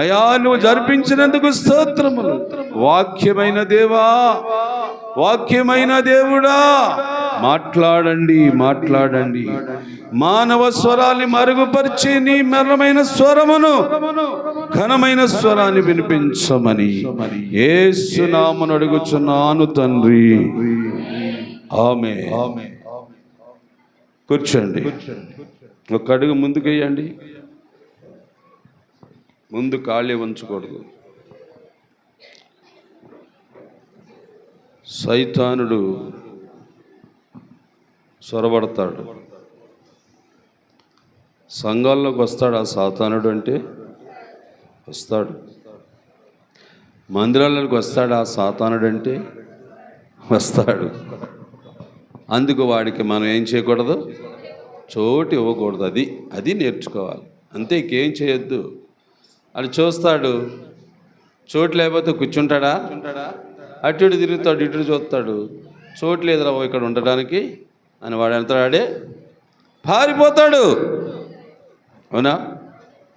అయా నువ్వు జరిపించినందుకు స్తోత్రములు. వాక్యమైన దేవా, వాక్యమైన దేవుడా, మాట్లాడండి, మాట్లాడండి. మానవ స్వరాన్ని మరుగుపరిచి నీ మెల్లమైన స్వరమును, ఘనమైన స్వరాన్ని వినిపించమని యేసు నామమున అడుగుచున్నాను తండ్రి, ఆమేన్. కూర్చోండి. ఒక అడుగు ముందుకేయండి. ముందు కాళ్ళే ఉంచకూడదు. సైతానుడు చొరబడతాడు. సంఘాల్లోకి వస్తాడు ఆ సాతానుడు అంటే, వస్తాడు. మందిరాల్లోకి వస్తాడు ఆ సాతానుడు అంటే, వస్తాడు. అందుకు వాడికి మనం ఏం చేయకూడదు, చోటు ఇవ్వకూడదు. అది నేర్చుకోవాలి. అంతే, ఇంకేం చేయొద్దు. అది చూస్తాడు, చోటు లేకపోతే కూర్చుంటాడా? అటు ఇటు తిరుగుతాడు, ఇటు చూస్తాడు, చోటు లేదురా ఇక్కడ ఉండడానికి అని వాడు వెళ్తాడే, పారిపోతాడు. అవునా?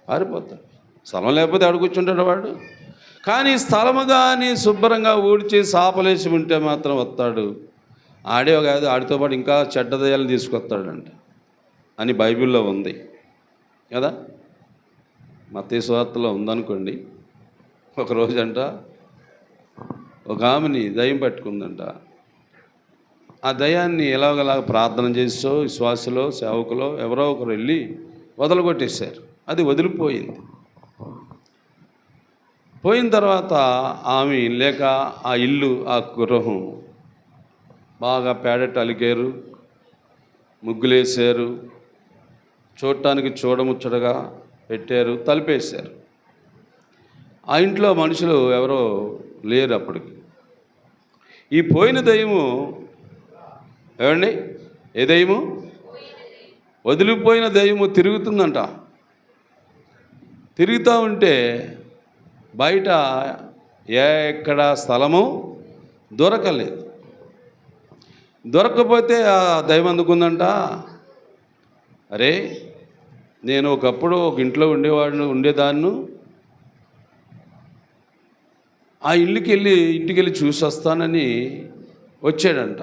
పారిపోతాడు. స్థలం లేకపోతే ఆడు కూర్చుంటాడు వాడు. కానీ స్థలము కానీ శుభ్రంగా ఊడ్చి సాపలేసి ఉంటే మాత్రం వస్తాడు. ఆడే కాదు, ఆడితో పాటు ఇంకా చెడ్డ దయ్యాలను తీసుకొస్తాడంట అని బైబిల్లో ఉంది కదా. మత్తయి సువార్తలో ఉందనుకోండి. ఒకరోజంట ఒక ఆమెని దయ్యం పట్టుకుందంట. ఆ దయ్యాన్ని ఎలాగలాగ ప్రార్థన చేసో విశ్వాసలో సేవకులో ఎవరో ఒకరు వెళ్ళి వదలగొట్టేశారు. అది వదిలిపోయింది. పోయిన తర్వాత ఆమె లేక ఆ ఇల్లు, ఆ గృహం బాగా పేడట అలికారు, ముగ్గులేశారు, చూడటానికి చూడముచ్చటగా పెట్టారు, తలుపేశారు. ఆ ఇంట్లో మనుషులు ఎవరో లేరు అప్పటికి. ఈ పోయిన దయ్యము, ఏమండి, ఏ దయ్యము? వదిలిపోయిన దయ్యము తిరుగుతుందంట. తిరుగుతూ ఉంటే బయట ఎక్కడ స్థలము దొరకలేదు. దొరకకపోతే ఆ దయ్యం అందుకుందంట, అరే నేను ఒకప్పుడు ఒక ఇంట్లో ఉండేదాన్ని, ఆ ఇంటికి వెళ్ళి చూసి వస్తానని వచ్చాడంట.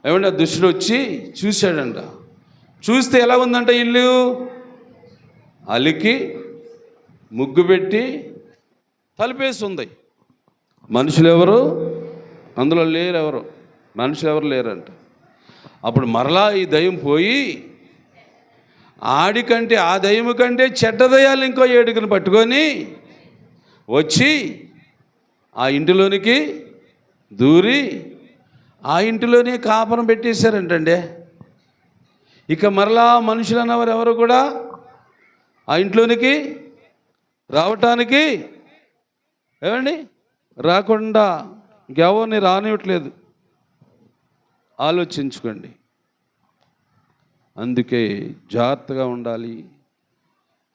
ఏమంటే ఆ దుష్టుడు వచ్చి చూశాడంట. చూస్తే ఎలా ఉందంట, ఇల్లు అలికి ముగ్గు పెట్టి తలుపేసి ఉంది. మనుషులు ఎవరు అందులో లేరు, మనుషులు ఎవరు లేరంట. అప్పుడు మరలా ఈ దయ్యం పోయి ఆడికంటే, ఆ దయ్యము కంటే చెడ్డ దయ్యాలు ఇంకో 7 పట్టుకొని వచ్చి ఆ ఇంటిలోనికి దూరి ఆ ఇంటిలోనే కాపురం పెట్టేశారంటండి. ఇక మరలా మనుషులు అన్నవారు ఎవరు కూడా ఆ ఇంట్లోనికి రావటానికి ఏమండి రాకుండా ఇంకెవరిని రానివ్వట్లేదు. ఆలోచించుకోండి. అందుకే జాగ్రత్తగా ఉండాలి.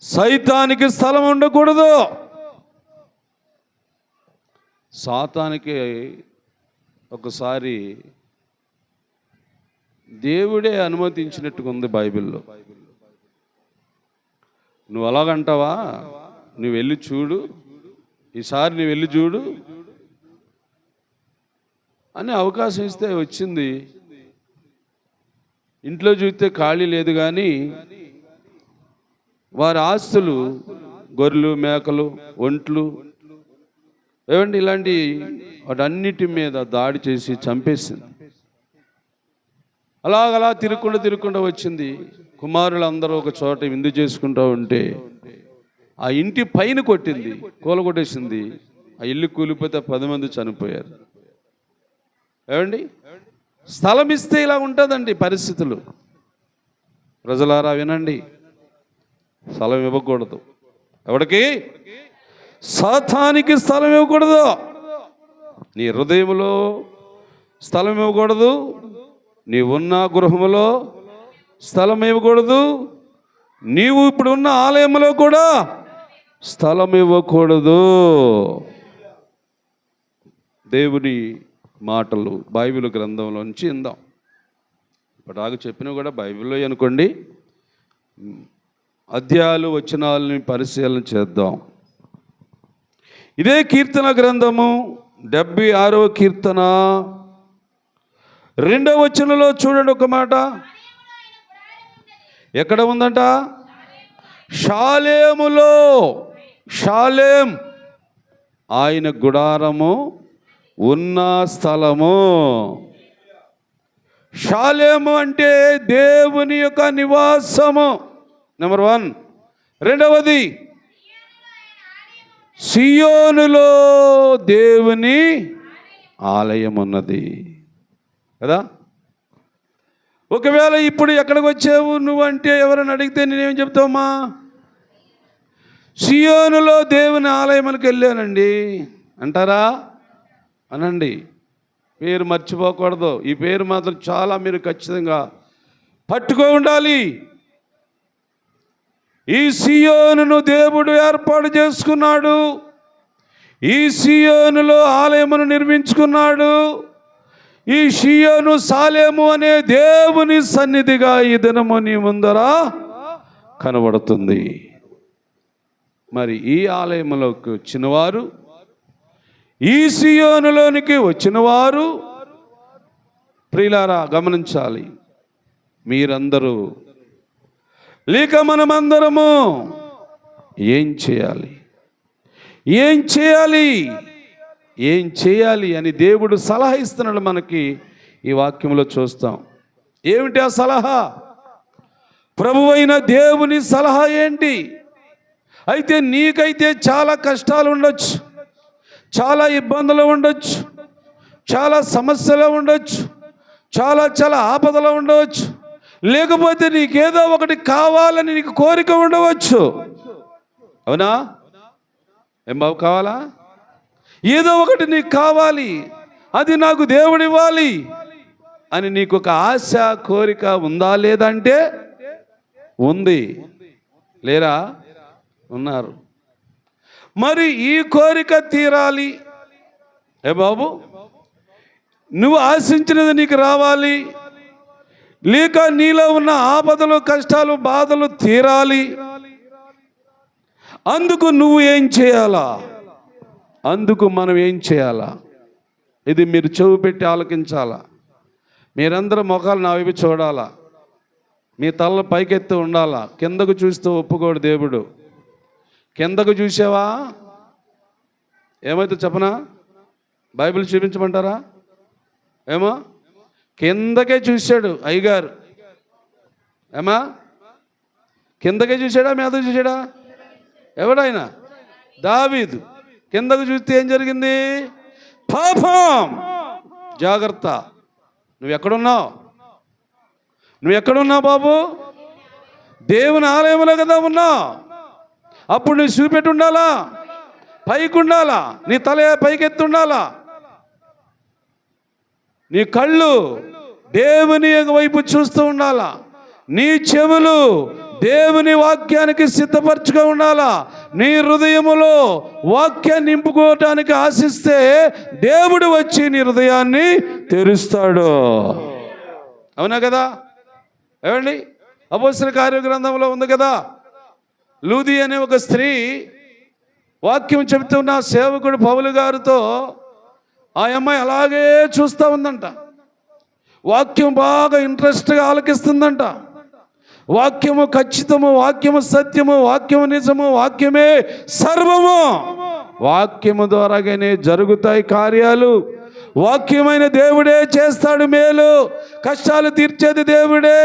సైతానికి స్థలం ఉండకూడదు. సాతానికి ఒకసారి దేవుడే అనుమతించినట్టుగా ఉంది బైబిల్లో. నువ్వు అలాగంటావా, నువ్వు వెళ్ళి చూడు, ఈసారి నువ్వు వెళ్ళి చూడు అని అవకాశం ఇస్తే వచ్చింది. ఇంట్లో చూస్తే ఖాళీ లేదు, కానీ వారి ఆస్తులు, గొర్రెలు, మేకలు, ఒంట్లు, ఏమండి ఇలాంటి వాటన్నిటి మీద దాడి చేసి చంపేసింది. అలాగలా తిరుక్కుండా వచ్చింది. కుమారులందరూ ఒక చోట విందు చేసుకుంటూ ఉంటే ఆ ఇంటి పైన కొట్టింది, కూలగొట్టేసింది. ఆ ఇల్లు కూలిపోతే 10 మంది చనిపోయారు. ఏమండి స్థలం ఇస్తే ఇలా ఉంటుందండి పరిస్థితులు. ప్రజలారా వినండి, స్థలం ఇవ్వకూడదు. ఎవడికి? సాతానికి స్థలం ఇవ్వకూడదు. నీ హృదయంలో స్థలం ఇవ్వకూడదు, నీవున్న గృహములో స్థలం ఇవ్వకూడదు, నీవు ఇప్పుడు ఉన్న ఆలయంలో కూడా స్థలం ఇవ్వకూడదు. దేవుని మాటలు బైబిల్ గ్రంథంలో నుంచి ఇందాం. ఇప్పటిదాకా చెప్పినవి కూడా బైబిల్లో అనుకోండి. అధ్యాయాలు వచనాలని పరిశీలన చేద్దాం. ఇదే కీర్తన గ్రంథము 76వ కీర్తన 2వ వచనంలో చూడండి ఒక మాట. ఎక్కడ ఉందంట? షాలేములో. షాలేం ఆయన గుడారము ఉన్న స్థలము. షాలేము అంటే దేవుని యొక్క నివాసము, నెంబర్ 1. రెండవది, సియోనులో దేవుని ఆలయం ఉన్నది కదా. ఒకవేళ ఇప్పుడు ఎక్కడికి వచ్చావు నువ్వు అంటే ఎవరైనా అడిగితే నేనేం చెప్తావమ్మా? సియోనులో దేవుని ఆలయానికి వెళ్ళానండి అంటారా? అనండి. పేరు మర్చిపోకూడదు. ఈ పేరు మాత్రం చాలా మీరు ఖచ్చితంగా పట్టుకో ఉండాలి. ఈ సియోనును దేవుడు ఏర్పాటు చేసుకున్నాడు. ఈ సియోనులో ఆలయమును నిర్మించుకున్నాడు. ఈ సియోను సాలేము అనే దేవుని సన్నిధిగా ఈ దినము నీ ముందర కనబడుతుంది. మరి ఈ ఆలయంలోకి వచ్చినవారు, ఈ సియోనులోనికి వచ్చినవారు ప్రియులారా గమనించాలి. మీరందరూ లేక మనమందరము ఏం చేయాలి? ఏం చేయాలి? ఏం చేయాలి అని దేవుడు సలహా ఇస్తున్నాడు మనకి. ఈ వాక్యంలో చూస్తాం. ఏమిటి ఆ సలహా? ప్రభువైన దేవుని సలహా ఏంటి? అయితే నీకైతే చాలా కష్టాలు ఉండొచ్చు, చాలా ఇబ్బందులు ఉండొచ్చు, చాలా సమస్యలు ఉండొచ్చు, చాలా ఆపదలు ఉండవచ్చు. లేకపోతే నీకేదో ఒకటి కావాలని నీకు కోరిక ఉండవచ్చు. అవునా? ఏం బాబు కావాలా? ఏదో ఒకటి నీకు కావాలి, అది నాకు దేవుడు ఇవ్వాలి అని నీకు ఒక ఆశ, కోరిక ఉందా లేదంటే? ఉంది. లేరా? ఉన్నారు. మరి ఈ కోరిక తీరాలి. ఏ బాబు, నువ్వు ఆశించినది నీకు రావాలి, లేక నీలో ఉన్న ఆపదలు, కష్టాలు, బాధలు తీరాలి. అందుకు నువ్వు ఏం చేయాలా? అందుకు మనం ఏం చేయాలా? ఇది మీరు చెవు పెట్టి ఆలకించాలా. మీరందరూ మొఖాలు నా వైపు చూడాలా. మీ తల పైకెత్తి ఉండాలా. కిందకు చూస్తూ ఒప్పుకోడు దేవుడు. కిందకు చూసావా ఏమైతే చెప్పనా? బైబిల్ చూపించమంటారా? ఏమో కిందకే చూశాడు అయ్యగారు. ఏమా కిందకే చూశాడా? మీదకు చూశాడా? ఎవడైనా? దావీదు. కిందకు చూస్తే ఏం జరిగింది? పాపం. జాగ్రత్త. నువ్వు ఎక్కడున్నావు? బాబు? దేవుని ఆలయంలో కదా ఉన్నావు. అప్పుడు నువ్వు చూపెట్టి ఉండాలా, పైకి ఉండాలా, నీ తల పైకెత్తి ఉండాలా, నీ కళ్ళు దేవుని వైపు చూస్తూ ఉండాలా, నీ చెవులు దేవుని వాక్యానికి సిద్ధపరచుగా ఉండాలా. నీ హృదయములో వాక్యాన్ని నింపుకోవటానికి ఆశిస్తే దేవుడు వచ్చి నీ హృదయాన్ని తెరుస్తాడు. అవునా కదా? ఏమండి? అపోస్తలుల కార్య గ్రంథంలో ఉంది కదా, లూది అనే ఒక స్త్రీ వాక్యం చెబుతున్న సేవకుడు పౌలు గారితో ఆ అమ్మాయి అలాగే చూస్తూ ఉందంట. వాక్యం బాగా ఇంట్రెస్ట్గా ఆలకిస్తుందంట. వాక్యము ఖచ్చితము, వాక్యము సత్యము, వాక్యము నిజము, వాక్యమే సర్వము. వాక్యము ద్వారాగానే జరుగుతాయి కార్యాలు. వాక్యమైన దేవుడే చేస్తాడు మేలు. కష్టాలు తీర్చేది దేవుడే,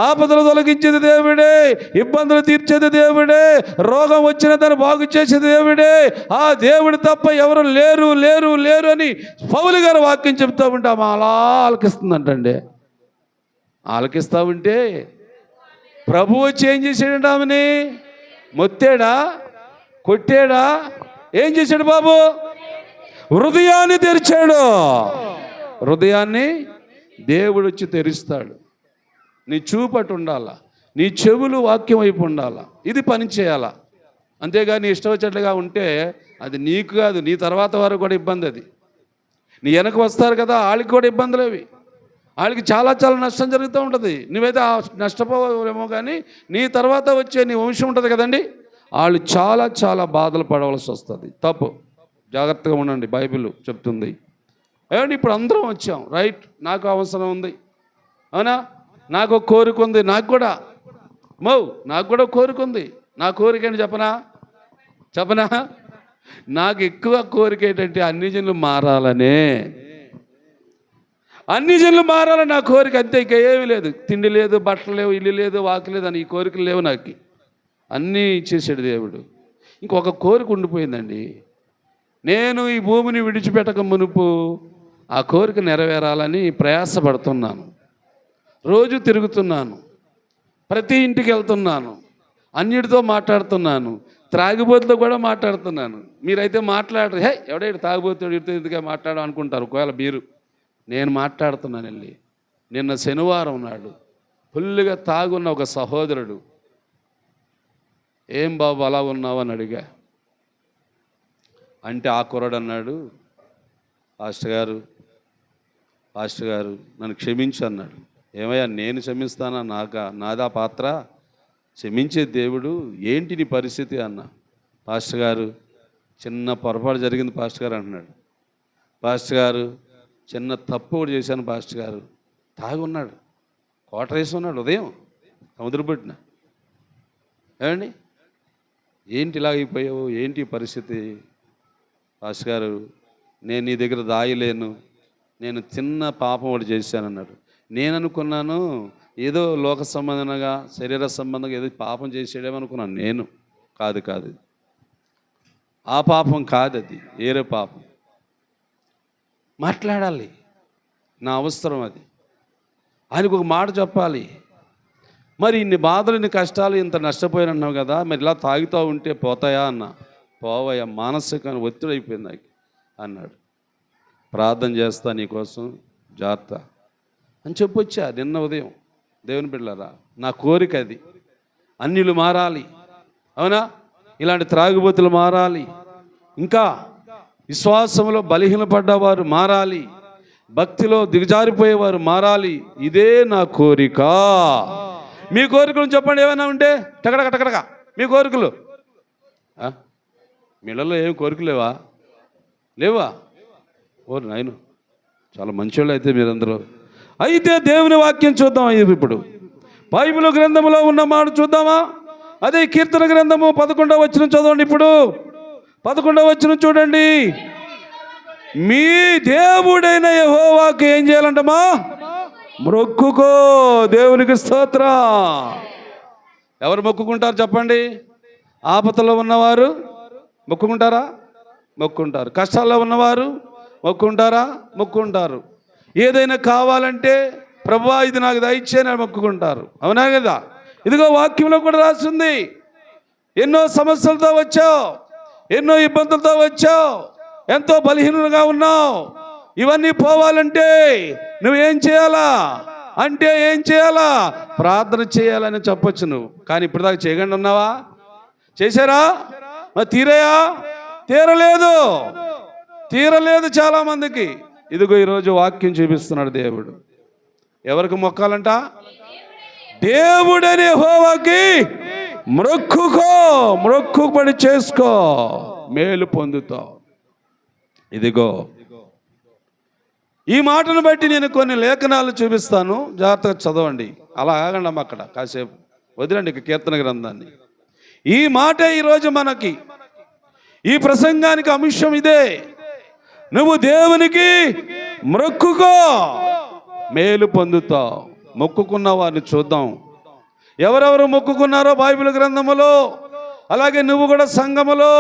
ఆపదలు తొలగించేది దేవుడే, ఇబ్బందులు తీర్చేది దేవుడే, రోగం వచ్చిన దాన్ని బాగు చేసేది దేవుడే. ఆ దేవుడు తప్ప ఎవరు లేరు లేరు లేరు అని పౌలు గారు వాక్యం చెప్తా ఉంటే ఆమె అలా ఆలకిస్తుందంటండి. ఆలకిస్తూ ఉంటే ప్రభు వచ్చి ఏం చేశాడంట? ఆమెని మొత్తాడా, కొట్టాడా? ఏం చేశాడు బాబు? హృదయాన్ని తెరిచాడు. హృదయాన్ని దేవుడు వచ్చి తెరుస్తాడు. నీ చూపట్టు ఉండాలా, నీ చెవులు వాక్యం వైపు ఉండాలా. ఇది పని చేయాలా. అంతేగాని ఇష్టం వచ్చేట్లుగా ఉంటే అది నీకు కాదు, నీ తర్వాత వారు కూడా ఇబ్బంది. అది నీ వెనక వస్తారు కదా, వాళ్ళకి కూడా ఇబ్బందులు అవి. వాళ్ళకి చాలా చాలా నష్టం జరుగుతూ ఉంటుంది. నువ్వైతే నష్టపోవేమో, కానీ నీ తర్వాత వచ్చే నీ వంశం ఉంటుంది కదండి, వాళ్ళు చాలా చాలా బాధలు పడవలసి వస్తుంది. తప్పు, జాగ్రత్తగా ఉండండి. బైబిల్ చెప్తుంది. ఏమండి ఇప్పుడు అందరం వచ్చాం, రైట్, నాకు అవసరం ఉంది, అవునా, నాకు ఒక కోరిక ఉంది, నాకు కూడా కోరిక ఉంది. నా కోరిక ఏంటి చెప్పనా నాకు ఎక్కువ కోరిక ఏంటంటే అన్ని జనులు మారాలనే, అన్ని జనులు మారాలని నా కోరిక, అంతే. ఇంకా ఏమీ లేదు. తిండి లేదు, బట్టలు లేవు, ఇల్లు లేదు, వాకి లేదు అని ఈ కోరికలు లేవు నాకు. అన్నీ ఇచ్చేసాడు దేవుడు. ఇంకొక కోరిక ఉండిపోయిందండి. నేను ఈ భూమిని విడిచిపెట్టక మునుపు ఆ కోరిక నెరవేరాలని ప్రయాసపడుతున్నాను. రోజు తిరుగుతున్నాను, ప్రతి ఇంటికి వెళ్తున్నాను, అన్నిటితో మాట్లాడుతున్నాను, త్రాగిబోతుతో కూడా మాట్లాడుతున్నాను. మీరైతే మాట్లాడరు, హే ఎవడైతే తాగిపోతాడు, ఇడితో ఎందుకే మాట్లాడడం అనుకుంటారు. ఒకవేళ మీరు, నేను మాట్లాడుతున్నాను వెళ్ళి. నిన్న శనివారం నాడు ఫుల్గా తాగున్న ఒక సహోదరుడు, ఏం బాబు అలా ఉన్నావు అని అడిగా. అంటే ఆ కుర్రాడు అన్నాడు, పాస్టర్ గారు నన్ను క్షమించు అన్నాడు. ఏమయ్యా, నేను క్షమిస్తానా? నాదా పాత్ర? క్షమించే దేవుడు, ఏంటి నీ పరిస్థితి అన్న. పాస్టర్ గారు, చిన్న పొరపాటు జరిగింది పాస్టర్ గారు అంటున్నాడు. పాస్టర్ గారు, చిన్న తప్పు కూడా చేశాను పాస్టర్ గారు. తాగున్నాడు, కోటర్ వేసి ఉన్నాడు ఉదయం సముద్రపట్టిన. ఏమండి, ఏంటి ఇలా అయిపోయావు, ఏంటి పరిస్థితి? పాస్టర్ గారు, నేను నీ దగ్గర దాయలేను, నేను చిన్న పాపం ఒకటి చేశానన్నాడు. నేను అనుకున్నాను ఏదో లోక సంబంధంగా, శరీర సంబంధంగా ఏదో పాపం చేసేయడమనుకున్నాను. నేను కాదు, ఆ పాపం కాదు, అది వేరే పాపం. మాట్లాడాలి, నా అవసరం అది. ఆయనకు ఒక మాట చెప్పాలి. మరి ఇన్ని బాధలు, ఇన్ని కష్టాలు, ఇంత నష్టపోయానన్నావు కదా, మరి ఇలా తాగుతూ ఉంటే పోతాయా అన్న. పోవయ్యా, మానసికంగా ఒత్తిడి అయిపోయింది నాకు అన్నాడు. ప్రార్థన చేస్తా నీకోసం, జాగ్రత్త అని చెప్పొచ్చా నిన్న ఉదయం. దేవుని బిడ్డలారా, నా కోరిక అది. అన్యులు మారాలి, అవునా, ఇలాంటి త్రాగుబోతులు మారాలి, ఇంకా విశ్వాసంలో బలహీనపడ్డవారు మారాలి, భక్తిలో దిగజారిపోయేవారు మారాలి. ఇదే నా కోరిక. మీ కోరికలు చెప్పండి, ఏమైనా ఉంటే టకటక మీ కోరికలు. మీళ్ళలో ఏమి కోరికలు లేవా? ఓ నాయను, చాలా మంచోళ్ళు అయితే మీరందరూ. అయితే దేవుని వాక్యం చూద్దాం. ఇప్పుడు బైబిల్ గ్రంథంలో ఉన్న మాట చూద్దామా? అదే కీర్తన గ్రంథము 11వ వచనం చదవండి. ఇప్పుడు 11వ వచనం చూడండి. మీ దేవుడైన యెహోవాకు ఏం చేయాలంటమా? మొక్కుకో. దేవునికి స్తోత్రం. ఎవరు మొక్కుకుంటారు చెప్పండి? ఆపదలో ఉన్నవారు మొక్కుకుంటారా? మొక్కుంటారు. కష్టాల్లో ఉన్నవారు మొక్కుంటారు. ఏదైనా కావాలంటే ప్రభువా ఇది నాకు దయచేయని మొక్కుకుంటారు. అవునా కదా? ఇదిగో వాక్యంలో కూడా రాస్తుంది. ఎన్నో సమస్యలతో వచ్చావు, ఎన్నో ఇబ్బందులతో వచ్చావు, ఎంతో బలహీనంగా ఉన్నావు. ఇవన్నీ పోవాలంటే నువ్వేం చేయాలా అంటే ఏం చేయాలా? ప్రార్థన చేయాలని చెప్పొచ్చు నువ్వు. కానీ ఇప్పుడు దాకా చేయకుండా ఉన్నావా? చేశారా? మరి తీరలేదు చాలామందికి. ఇదిగో ఈరోజు వాక్యం చూపిస్తున్నాడు దేవుడు. ఎవరికి మొక్కాలంట? దేవుడనే యెహోవాకి మొక్కుబడి చేసుకో, మేలు పొందుతావు. ఇదిగో ఈ మాటను బట్టి నేను కొన్ని లేఖనాలు చూపిస్తాను, జాగ్రత్తగా చదవండి. అలా ఆగండి అమ్మ, అక్కడ కాసేపు వదిలండి ఇక కీర్తన గ్రంథాన్ని. ఈ మాట ఈరోజు మనకి, ఈ ప్రసంగానికి అంశం ఇదే. నువ్వు దేవునికి మొక్కుకో, మేలు పొందుతావు. మొక్కుకున్న వారిని చూద్దాం. ఎవరెవరు మొక్కుకున్నారో బైబిల్ గ్రంథములో, అలాగే నువ్వు కూడా సంఘములో,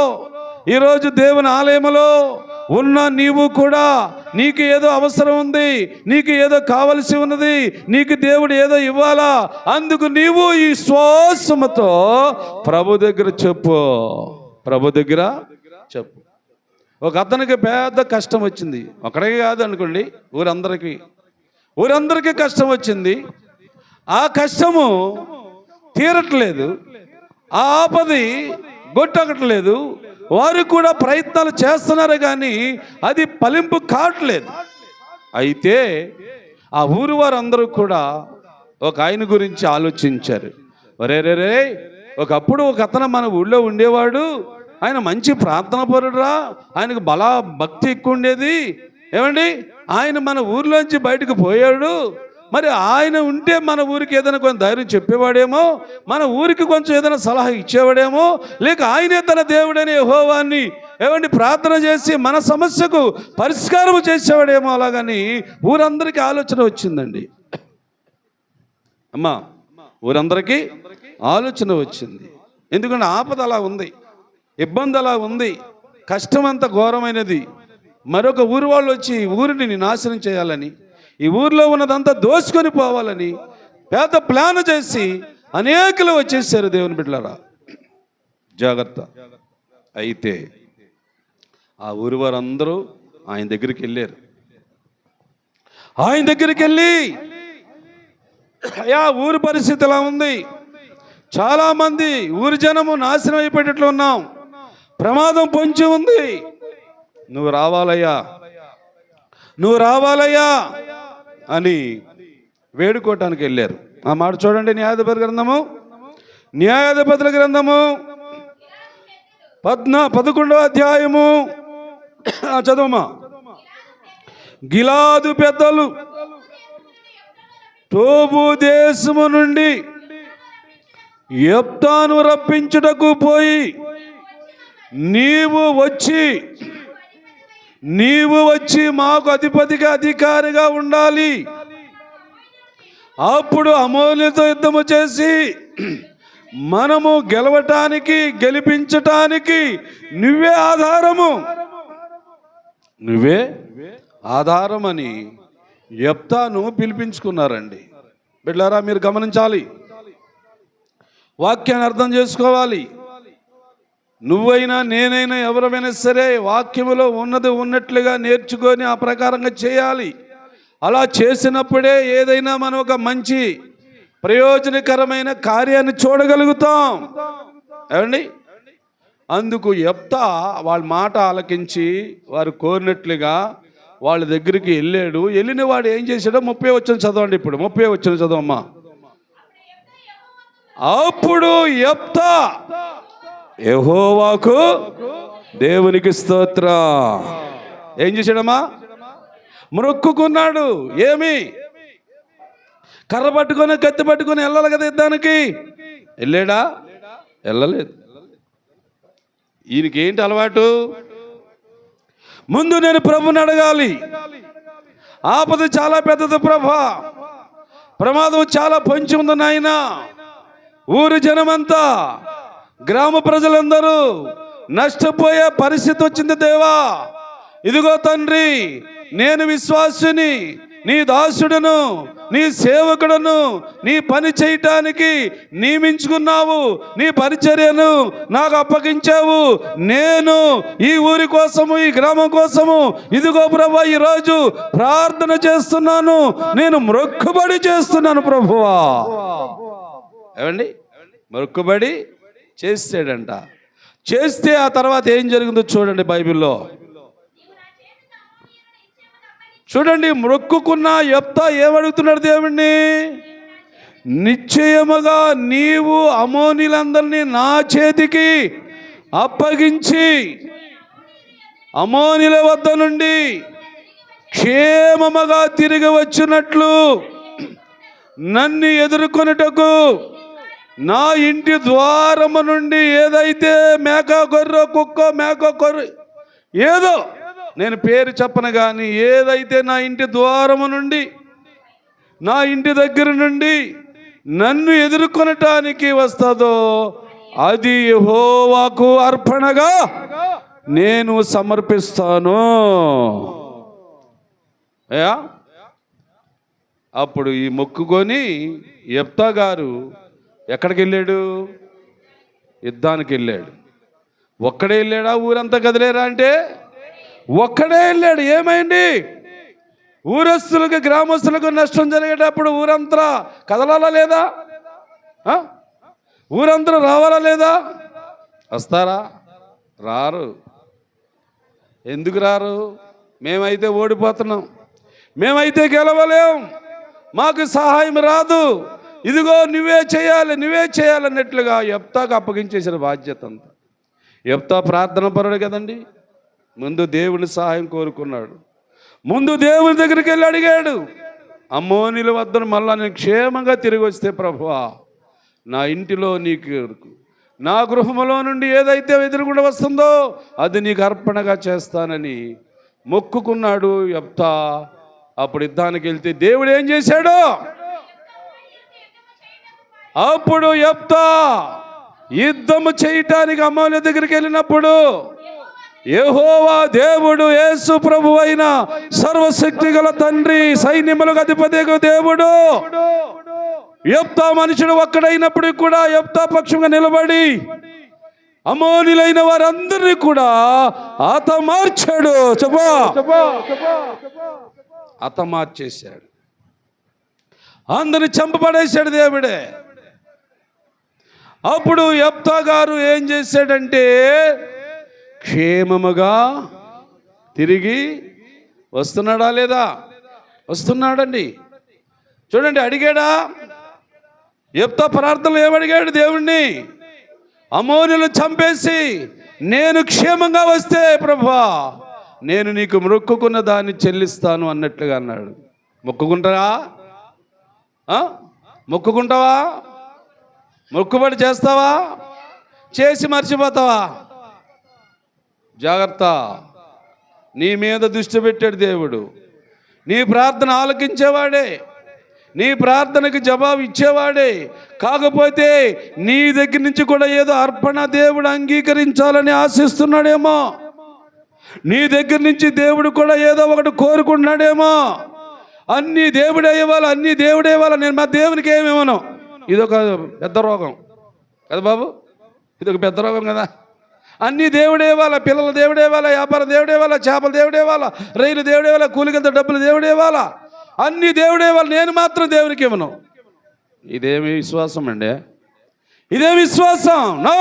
ఈరోజు దేవుని ఆలయములో ఉన్న నీవు కూడా, నీకు ఏదో అవసరం ఉంది, నీకు ఏదో కావలసి ఉన్నది, నీకు దేవుడు ఏదో ఇవ్వాలా, అందుకు నీవు ఈ శ్వాసముతో ప్రభు దగ్గర చెప్పు. ఒక అతనికి పెద్ద కష్టం వచ్చింది. ఒకడికి కాదు అనుకోండి, ఊరందరికీ కష్టం వచ్చింది. ఆ కష్టము తీరట్లేదు, ఆ ఆపది గొట్టకట్లేదు. వారు కూడా ప్రయత్నాలు చేస్తున్నారు కానీ అది ఫలింపు కావట్లేదు. అయితే ఆ ఊరు వారందరూ కూడా ఒక ఆయన గురించి ఆలోచించారు. ఒరే రే రే, ఒకప్పుడు ఒక అతను మన ఊళ్ళో ఉండేవాడు, ఆయన మంచి ప్రార్థన పరుడురా, ఆయనకు భక్తి ఎక్కువ ఉండేది. ఏమండి, ఆయన మన ఊర్లోంచి బయటకు పోయాడు. మరి ఆయన ఉంటే మన ఊరికి ఏదైనా కొంచెం ధైర్యం చెప్పేవాడేమో, మన ఊరికి కొంచెం ఏదైనా సలహా ఇచ్చేవాడేమో, లేక ఆయనే తన దేవుడని యెహోవాని ఏమండి ప్రార్థన చేసి మన సమస్యకు పరిష్కారం చేసేవాడేమో. అలాగని ఊరందరికీ ఆలోచన వచ్చిందండి. అమ్మా, ఊరందరికీ ఆలోచన వచ్చింది. ఎందుకంటే ఆపద అలా ఉంది, ఇబ్బంది అలా ఉంది, కష్టం అంత ఘోరమైనది. మరొక ఊరు వాళ్ళు వచ్చి ఊరిని నాశనం చేయాలని, ఈ ఊరిలో ఉన్నదంతా దోచుకొని పోవాలని పెద్ద ప్లాన్ చేసి అనేకులు వచ్చేసారు. దేవుని బిడ్డలారా, జాగ్రత్త. అయితే ఆ ఊరి వారందరూ ఆయన దగ్గరికి వెళ్ళారు. ఆయన దగ్గరికి వెళ్ళి, అయ్యా, ఊరి పరిస్థితి ఎలా ఉంది, చాలామంది ఊరి జనము నాశనం అయిపోయేటట్లు ఉన్నాం, ప్రమాదం పొంచి ఉంది, నువ్వు రావాలయ్యా, నువ్వు రావాలయ్యా అని వేడుకోవటానికి వెళ్ళారు. ఆ మాట చూడండి, న్యాయాధిపతుల గ్రంథము 11వ అధ్యాయము చదువుమా. గిలాదు పెద్దలు టోబు దేశము నుండి యెఫ్తాను రప్పించుటకు పోయి, నీవు వచ్చి మాకు అధికారిగా ఉండాలి, అప్పుడు అమోనీయులతో యుద్ధము చేసి మనము గెలిపించటానికి నువ్వే ఆధారమని యెఫ్తాను పిలిపించుకున్నారండి. బిడ్డలారా, మీరు గమనించాలి, వాక్యాన్ని అర్థం చేసుకోవాలి. నువ్వైనా నేనైనా ఎవరైనా సరే వాక్యములో ఉన్నది ఉన్నట్లుగా నేర్చుకొని ఆ ప్రకారంగా చేయాలి. అలా చేసినప్పుడే ఏదైనా మనం ఒక మంచి ప్రయోజనకరమైన కార్యాన్ని చూడగలుగుతాం. ఏమండి, అందుకు యెఫ్తా వాళ్ళ మాట ఆలకించి వారు కోరినట్లుగా వాళ్ళ దగ్గరికి వెళ్ళాడు. వెళ్ళిన వాడు ఏం చేశాడో 30 వచనం చదవండి. ఇప్పుడు 30 వచనం చదవమ్మా. అప్పుడు యెఫ్తా యెహోవాకు, దేవునికి స్తోత్రం, ఏం చేశాడమ్మా? మొక్కుకున్నాడు. ఏమి? కర్ర పట్టుకొని కత్తి పట్టుకొని వెళ్ళాలి కదా యుద్ధానికి. వెళ్ళాడా? వెళ్ళలేదు. ఈయనకి ఏంటి అలవాటు? ముందు నేను ప్రభుని అడగాలి. ఆపద చాలా పెద్దది ప్రభా, ప్రమాదం చాలా పొంచి ఉంది నాయన, ఊరి జనమంతా, గ్రామ ప్రజలందరూ నష్టపోయే పరిస్థితి వచ్చింది దేవా. ఇదిగో తండ్రి, నేను విశ్వాసుని, నీ దాసుడును, నీ సేవకుడును, నీ పని చేయటానికి నియమించుకున్నావు, నీ పరిచర్యను నాకు అప్పగించావు. నేను ఈ ఊరి కోసము, ఈ గ్రామం కోసము ఇదిగో ప్రభువా ఈరోజు ప్రార్థన చేస్తున్నాను, నేను మొక్కుబడి చేస్తున్నాను ప్రభువా. ఏమండి, మొక్కుబడి చేస్తాడంట. చేస్తే ఆ తర్వాత ఏం జరిగిందో చూడండి బైబిల్లో. చూడండి, మొక్కుకున్న యెఫ్తా ఏమడుగుతున్నాడు దేవుణ్ణి? నిశ్చయముగా నీవు అమోనీయులందరినీ నా చేతికి అప్పగించి అమోనీయుల వద్ద నుండి క్షేమముగా తిరిగి వచ్చినట్లు నన్ను ఎదుర్కొనుటకు నా ఇంటి ద్వారము నుండి ఏదైతే మేక గొర్రె కుక్క మేక గొర్రె ఏదో నేను పేరు చెప్పను కానీ ఏదైతే నా ఇంటి ద్వారము నుండి నా ఇంటి దగ్గర నుండి నన్ను ఎదుర్కొనటానికి వస్తుందో అది యెహోవాకు అర్పణగా నేను సమర్పిస్తాను. అప్పుడు ఈ మొక్కుకొని యెఫ్తా గారు ఎక్కడికి వెళ్ళాడు? యుద్ధానికి వెళ్ళాడు. ఒక్కడే వెళ్ళాడా? ఊరంతా కదిలేరా అంటే ఒక్కడే వెళ్ళాడు. ఏమైంది? ఊరస్తులకు గ్రామస్తులకు నష్టం జరిగేటప్పుడు ఊరంతా కదలాలా లేదా? ఊరంతా రావాలా లేదా? వస్తారా? రారు. ఎందుకు రారు? మేమైతే ఓడిపోతున్నాం, మేమైతే గెలవలేం, మాకు సహాయం రాదు, ఇదిగో నువ్వే చేయాలి అన్నట్లుగా యెఫ్తాకు అప్పగించేసిన బాధ్యత అంతా. యెఫ్తా ప్రార్థన పరుడు కదండి. ముందు దేవుని సహాయం కోరుకున్నాడు. ముందు దేవుని దగ్గరికి వెళ్ళి అడిగాడు, అమ్మోనీల వద్దను మళ్ళా నేను క్షేమంగా తిరిగి వస్తే ప్రభువా, నా ఇంటిలో నీకు, నా గృహములో నుండి ఏదైతే ఎదురుగుండా వస్తుందో అది నీకు అర్పణగా చేస్తానని మొక్కుకున్నాడు యెఫ్తా. అప్పుడు యుద్ధానికి వెళ్తే దేవుడు ఏం చేశాడు? అప్పుడు యెఫ్తా యుద్ధము చేయటానికి అమ్మోనీయుల దగ్గరికి వెళ్ళినప్పుడు యెహోవా దేవుడు, యేసు ప్రభువు అయిన సర్వశక్తి గల తండ్రి, సైన్యములకు అధిపతియగు దేవుడు, యెఫ్తా మనుషుడు ఒక్కడైనప్పుడు కూడా యెఫ్తా పక్షంగా నిలబడి అమోనీయులైన వారందరినీ కూడా హతమార్చాడు. హతమార్చేశాడు, అందరిని చంపబడేశాడు దేవుడే. అప్పుడు యెఫ్తా గారు ఏం చేశాడంటే క్షేమముగా తిరిగి వస్తున్నాడా లేదా? వస్తున్నాడండి. చూడండి, అడిగాడా? యెఫ్తా ప్రార్థనలు ఏమడిగాడు దేవుణ్ణి? అమోనీయులను చంపేసి నేను క్షేమంగా వస్తే ప్రభువా, నేను నీకు మొక్కుకున్న దాన్ని చెల్లిస్తాను అన్నట్లుగా అన్నాడు. మొక్కుకుంటారా? మొక్కుకుంటావా? మొక్కుబడి చేస్తావా? చేసి మర్చిపోతావా? జాగ్రత్త. నీ మీద దృష్టి పెట్టాడు దేవుడు. నీ ప్రార్థన ఆలకించేవాడే, నీ ప్రార్థనకు జవాబు ఇచ్చేవాడే. కాకపోతే నీ దగ్గర నుంచి కూడా ఏదో అర్పణ దేవుడు అంగీకరించాలని ఆశిస్తున్నాడేమో. నీ దగ్గర నుంచి దేవుడు కూడా ఏదో ఒకటి కోరుకుంటున్నాడేమో. అన్నీ దేవుడే ఇవ్వాలి, అన్నీ దేవుడే ఇవ్వాలి. నేను మా దేవునికి ఏమివ్వను. ఇదొక పెద్ద రోగం కదా బాబు, ఇదొక పెద్ద రోగం కదా. అన్నీ దేవుడే ఇవ్వాలా, పిల్లలు దేవుడే ఇవ్వాలా, వ్యాపారం దేవుడే ఇవ్వాలా, చేపలు దేవుడే ఇవ్వాలా, రైలు దేవుడే ఇవ్వాలా, కూలికెళ్తే డబ్బులు దేవుడే ఇవ్వాలా, అన్నీ దేవుడే ఇవ్వాలి, నేను మాత్రం దేవునికి ఇవ్వను. ఇదేమి విశ్వాసం అండి? ఇదే విశ్వాసం? నో.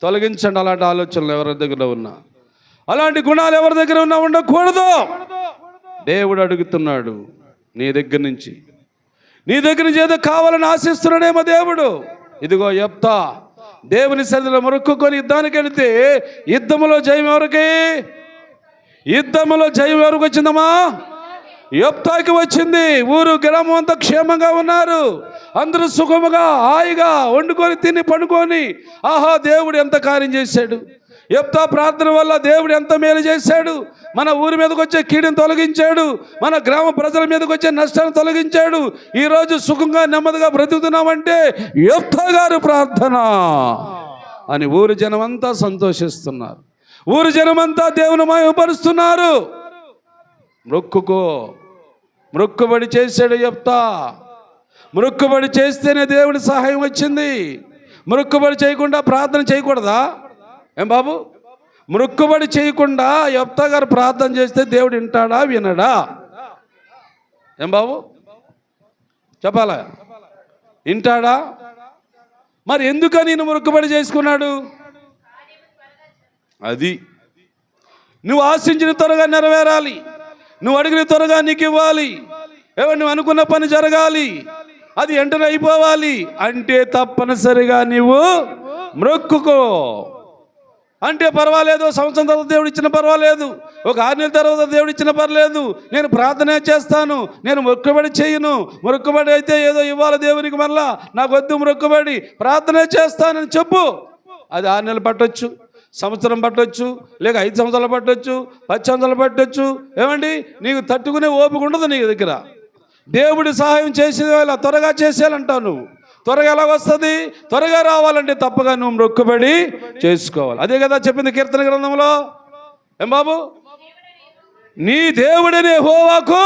తొలగించండి అలాంటి ఆలోచనలు ఎవరి దగ్గర ఉన్నా, అలాంటి గుణాలు ఎవరి దగ్గర ఉన్నా ఉండకూడదు. దేవుడు అడుగుతున్నాడు నీ దగ్గర నుంచి ఏదో కావాలని ఆశిస్తున్నాడేమో దేవుడు. ఇదిగో యెఫ్తా దేవుని సన్నిధిలో మొక్కుకొని యుద్ధానికి వెళితే యుద్ధములో జయం ఎవరికి? యుద్ధములో జయం ఎవరికి వచ్చిందమ్మా? యెఫ్తాకి వచ్చింది. ఊరు గ్రామం అంతా క్షేమంగా ఉన్నారు. అందరూ సుఖముగా హాయిగా వండుకొని తిని పండుకొని, ఆహా దేవుడు ఎంత కార్యం చేశాడు, యెఫ్తా ప్రార్థన వల్ల దేవుడు ఎంత మేలు చేశాడు, మన ఊరి మీదకి వచ్చే కీడుని తొలగించాడు, మన గ్రామ ప్రజల మీదకి వచ్చే నష్టాన్ని తొలగించాడు, ఈరోజు సుఖంగా నెమ్మదిగా బ్రతుకుతున్నామంటే యెఫ్తా గారు ప్రార్థన అని ఊరి జనమంతా సంతోషిస్తున్నారు. ఊరి జనమంతా దేవుని మహిమపరుస్తున్నారు. మొక్కుబడి చేశాడు యెఫ్తా. మొక్కుబడి చేస్తేనే దేవుడి సహాయం వచ్చింది. మొక్కుబడి చేయకుండా ప్రార్థన చేయకూడదా? ఏం బాబు, మొక్కుబడి చేయకుండా యెఫ్తా గారు ప్రార్థన చేస్తే దేవుడు వింటాడా వినడా? ఏం బాబు చెప్పాలా? వింటాడా? మరి ఎందుకని నేను మొక్కుబడి చేసుకున్నాడు? అది నువ్వు ఆశించిన త్వరగా నెరవేరాలి, నువ్వు అడిగిన త్వరగా నీకు ఇవ్వాలి, నువ్వు అనుకున్న పని జరగాలి, అది వెంటనే అయిపోవాలి అంటే తప్పనిసరిగా నువ్వు మొక్కుకో. అంటే పర్వాలేదు, సంవత్సరం తర్వాత దేవుడు ఇచ్చిన పర్వాలేదు, ఒక 6 నెలల తర్వాత దేవుడు ఇచ్చిన పర్లేదు, నేను ప్రార్థనే చేస్తాను, నేను మొక్కుబడి చేయను. మొక్కుబడి అయితే ఏదో ఇవ్వాలి దేవునికి, మళ్ళా నాకు వద్దు మొక్కుబడి, ప్రార్థనే చేస్తానని చెప్పు. అది 6 నెలలు పట్టొచ్చు, సంవత్సరం పట్టొచ్చు, లేక 5 సంవత్సరాలు పట్టొచ్చు, 10 సంవత్సరాలు పట్టొచ్చు. ఏమండి, నీకు తట్టుకునే ఓపిక ఉండదు నీ దగ్గర. దేవుడి సహాయం చేసేవాళ్ళ త్వరగా చేసేయాలంటావు. నువ్వు త్వరగా ఎలా వస్తుంది? త్వరగా రావాలంటే తప్పగా నువ్వు మొక్కుబడి చేసుకోవాలి. అదే కదా చెప్పింది కీర్తన గ్రంథంలో. ఏం బాబు, నీ దేవుడిని యెహోవాకు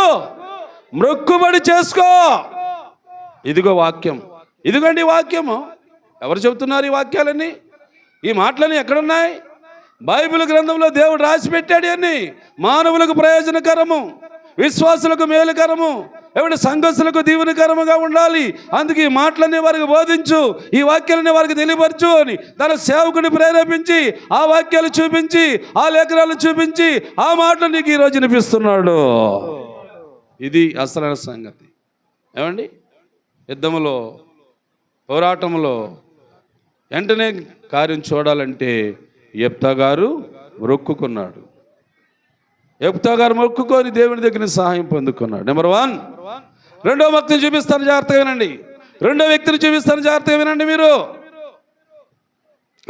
మొక్కుబడి చేసుకో. ఇదిగో వాక్యం, ఇదిగోండి వాక్యము. ఎవరు చెబుతున్నారు ఈ వాక్యాలన్నీ? ఈ మాటలన్నీ ఎక్కడున్నాయి? బైబిల్ గ్రంథంలో దేవుడు రాసి పెట్టాడు. అన్ని మానవులకు ప్రయోజనకరము, విశ్వాసులకు మేలుకరము, సంఘస్థులకు దీవెనకరముగా ఉండాలి. అందుకే ఈ మాటలన్నీ వారికి బోధించు, ఈ వాక్యాలన్నీ వారికి తెలియపరచు అని తన సేవకుని ప్రేరేపించి ఆ వాక్యాలు చూపించి, ఆ లేఖనాలు చూపించి, ఆ మాటలు నీకు ఈరోజు వినిపిస్తున్నాడు. ఇది అసలైన సంగతి. ఏమండి, యుద్ధములో, పోరాటంలో వెంటనే కార్యం చూడాలంటే యెఫ్తా గారు మొక్కుకున్నాడు. యెఫ్తా గారు మొక్కుకొని దేవుని దగ్గర సహాయం పొందుకున్నాడు. నెంబర్ 1. రెండో వ్యక్తిని చూపిస్తాను, జాగ్రత్తగా వినండి. రెండో వ్యక్తిని చూపిస్తాను, జాగ్రత్తగా వినండి మీరు.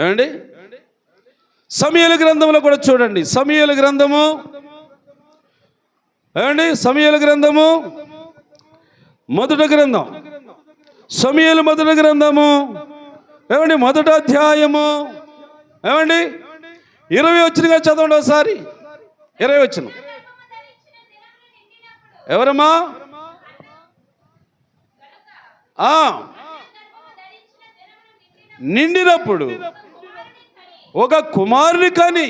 ఏమండి, సమూయేలు గ్రంథంలో కూడా చూడండి. సమూయేలు గ్రంథము, ఏమండి, సమూయేలు గ్రంథము మొదటి గ్రంథం, సమూయేలు మొదటి గ్రంథము, ఏమండి, మొదటి అధ్యాయము, ఏమండి 20 వచ్చినగా చదవండి ఒకసారి. 20 వచ్చిన ఎవరమ్మా? నిండినప్పుడు ఒక కుమారుని కని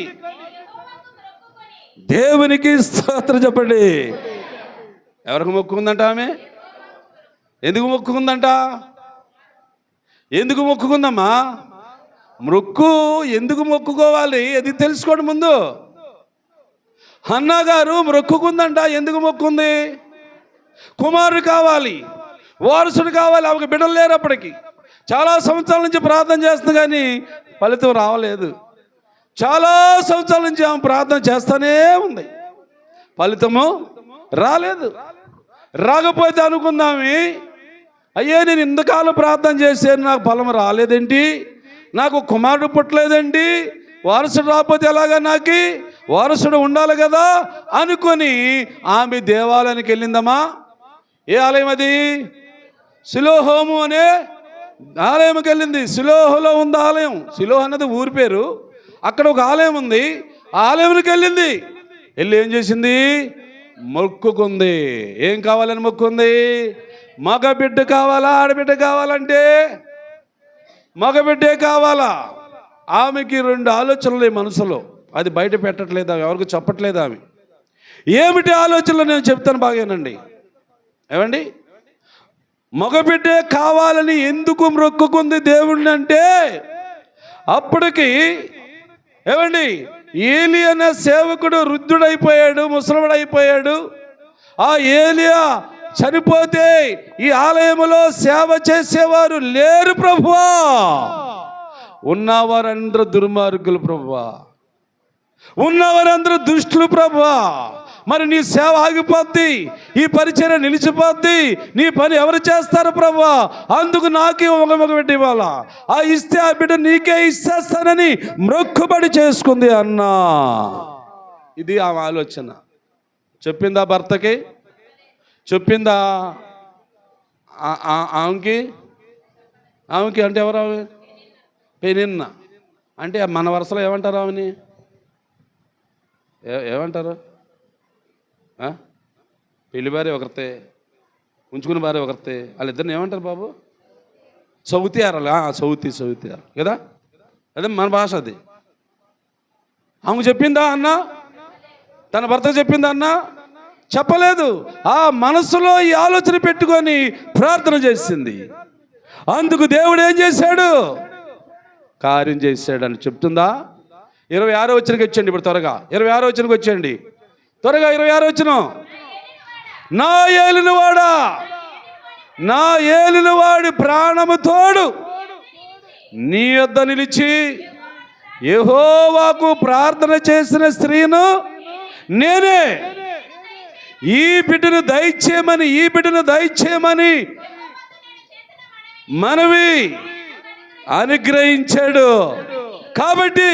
దేవునికి స్తోత్రం చెప్పండి. ఎవరికి మొక్కుకుందంట ఆమె? ఎందుకు మొక్కుకుందంట? ఎందుకు మొక్కుకుందమ్మా? మొక్కు ఎందుకు మొక్కుకోవాలి అది తెలుసుకోండి ముందు. హన్నా గారు మొక్కుకుందంట. ఎందుకు మొక్కుంది? కుమారుడు కావాలి, వారసుడు కావాలి. ఆమెకు బిడ్డలు లేరు. అప్పటికి చాలా సంవత్సరాల నుంచి ప్రార్థన చేస్తుంది కానీ ఫలితం రావలేదు. చాలా సంవత్సరాల నుంచి ఆమె ప్రార్థన చేస్తూనే ఉంది, ఫలితము రాలేదు. రాకపోతే అనుకుందామి, అయ్యే నేను ఇంతకాలం ప్రార్థన చేశాను, నాకు ఫలం రాలేదేంటి, నాకు కుమారుడు పుట్టలేదేంటి, వారసుడు రాకపోతే ఎలాగా, నాకు వారసుడు ఉండాలి కదా అనుకొని ఆమె దేవాలయానికి వెళ్ళిందమ్మా. ఏ ఆలయం అది? సిలోహోము అనే ఆలయంకి వెళ్ళింది. సిలోహలో ఉంది ఆలయం. సిలోహ అన్నది ఊరి పేరు. అక్కడ ఒక ఆలయం ఉంది. ఆ ఆలయానికి వెళ్ళింది. వెళ్ళి ఏం చేసింది? మొక్కుకుంది. ఏం కావాలని మొక్కుంది? మగ బిడ్డ కావాలా, ఆడబిడ్డ కావాలంటే మగబిడ్డే కావాలా. ఆమెకి 2 ఆలోచనలు మనసులో, అది బయట పెట్టట్లేదు, ఎవరికి చెప్పట్లేదు. ఆమె ఏమిటి ఆలోచనలు నేను చెప్తాను, బాగానండి. ఏమండి, మగబిడ్డే కావాలని ఎందుకు మొక్కుకుంది దేవుణ్ణి అంటే, అప్పటికి ఏమండి ఏలి అనే సేవకుడు వృద్ధుడైపోయాడు, ముసలివాడైపోయాడు. ఆ ఏలియా చనిపోతే ఈ ఆలయంలో సేవ చేసేవారు లేరు ప్రభువా. ఉన్నవారందరూ దుర్మార్గులు ప్రభువా, ఉన్నవారందరూ దుష్టులు ప్రభువా. మరి నీ సేవ ఆగిపోద్ది, ఈ పరిచర్య నిలిచిపోద్ది, నీ పని ఎవరు చేస్తారు ప్రభువా? అందుకు నాకే ఒక మగ బిడ్డ ఇవ్వాలా, ఆ ఇస్తే ఆ బిడ్డ నీకే ఇచ్చేస్తానని మొక్కుబడి చేసుకుంది అన్నా. ఇది ఆమె ఆలోచన. చెప్పిందా భర్తకి? చెప్పిందా ఆమెకి? ఆమెకి అంటే ఎవరు? ఆమె పెనిన్న. అంటే మన వరుసలో ఏమంటారు ఆమెని? ఏమంటారు? పెళ్లి భార్య ఒకరితే, ఉంచుకున్న భార్య ఒకరితే. వాళ్ళిద్దరిని ఏమంటారు బాబు? సౌతియారాలు. సౌతియారు కదా, అదే మన భాష. అది ఆమె చెప్పిందా అన్న? తన భర్త చెప్పిందా అన్న? చెప్పలేదు. ఆ మనసులో ఈ ఆలోచన పెట్టుకొని ప్రార్థన చేసింది. అందుకు దేవుడు ఏం చేశాడు? కార్యం చేశాడు అని చెప్తుందా? 26వ వచనంకి వచ్చండి. ఇప్పుడు త్వరగా 26వ వచనంకి వచ్చేయండి. త్వరగా 26వ వచనం. నా ఏలినవాడా, నా ఏలినవాడి ప్రాణము తోడు నీ యొద్ద నిలిచి యెహోవాకు ప్రార్థన చేసిన స్త్రీను నేనే. ఈ బిడ్డను దయచేయమని మనవి అనుగ్రహించాడు. కాబట్టి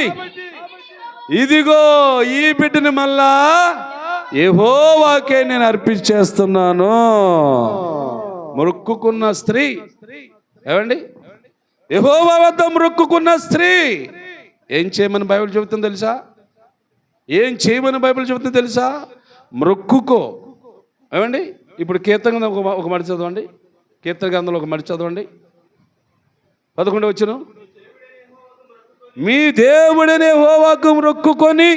ఇదిగో ఈ బిడ్డను మళ్ళా యెహోవాకే నేను అర్పించేస్తున్నాను. మొక్కుకున్న స్త్రీ, ఏమండి, యెహోవా వద్ద మొక్కుకున్న స్త్రీ ఏం చేయమని బైబిల్ చెబుతుందో తెలుసా? ఏం చేయమని బైబిల్ చెబుతుందో తెలుసా? మొక్కుకో. ఏమండి, ఇప్పుడు కీర్తన ఒక మడి చదవండి. కీర్తన గ్రంథంలో ఒక మడి చదవండి. 11వ వచనం. మీ దేవుడిని యెహోవాకు మొక్కుకొని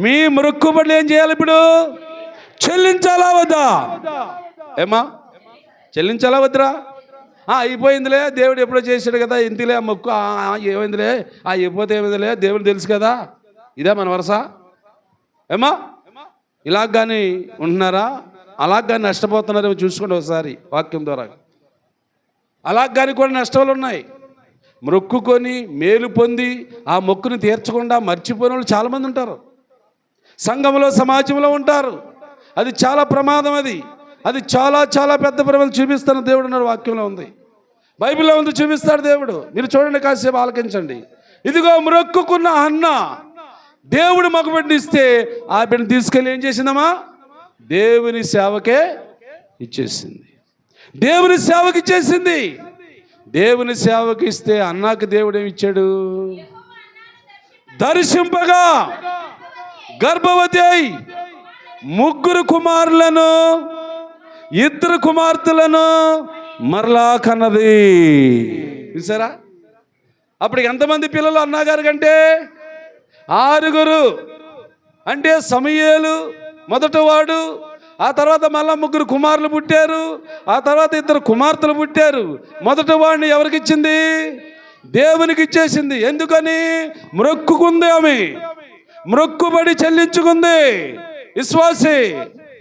మీ మొక్కుబడులు ఏం చేయాలి? ఇప్పుడు చెల్లించాలా వద్దా? ఏమా చెల్లించాలా వద్దురా? అయిపోయిందిలే, దేవుడు ఎప్పుడో చేశాడు కదా, ఇంతలే మొక్కు, ఏమైందిలే, అయిపోతే ఏమైందిలే, దేవుడు తెలుసు కదా. ఇదే మన వరస. ఏమా ఇలాగ కానీ ఉంటున్నారా? అలాగ నష్టపోతున్నారేమో చూసుకోండి ఒకసారి వాక్యం ద్వారా. అలాగని కూడా నష్టాలు ఉన్నాయి. మొక్కుకొని మేలు పొంది ఆ మొక్కుని తీర్చకుండా మర్చిపోయిన వాళ్ళు చాలామంది ఉంటారు. సంఘంలో సమాజంలో ఉంటారు. అది చాలా ప్రమాదం. అది చాలా చాలా పెద్ద ప్రమాదం. చూపిస్తాను దేవుడు అన్నాడు, వాక్యంలో ఉంది, బైబిల్లో ఉంది, చూపిస్తాడు దేవుడు. మీరు చూడండి, కాసేపు ఆలకించండి. ఇదిగో మొక్కుకున్న అన్న దేవుడు మగబిడ్డని ఇస్తే ఆ బిడ్డను తీసుకెళ్ళి ఏం చేసిందమ్మా? దేవుని సేవకే ఇచ్చేసింది. దేవుని సేవకి ఇచ్చేసింది. దేవుని సేవకి ఇస్తే అన్నాకి దేవుడు ఏమి ఇచ్చాడు? దర్శింపగా గర్భవతి అయి 3 కుమారులను 2 కుమార్తెలను మరలా కన్నది. చూసారా? అప్పటికి ఎంతమంది పిల్లలు అన్నగారు కంటే? 6. అంటే సమూయేలు మొదటివాడు, ఆ తర్వాత మళ్ళా 3 కుమారులు పుట్టారు, ఆ తర్వాత 2 కుమార్తెలు పుట్టారు. మొదటి వాడిని ఎవరికి ఇచ్చింది? దేవునికి ఇచ్చేసింది. ఎందుకని? మొక్కుకుంది. ఆమె మొక్కుబడి చెల్లించుకుంది. విశ్వాసి.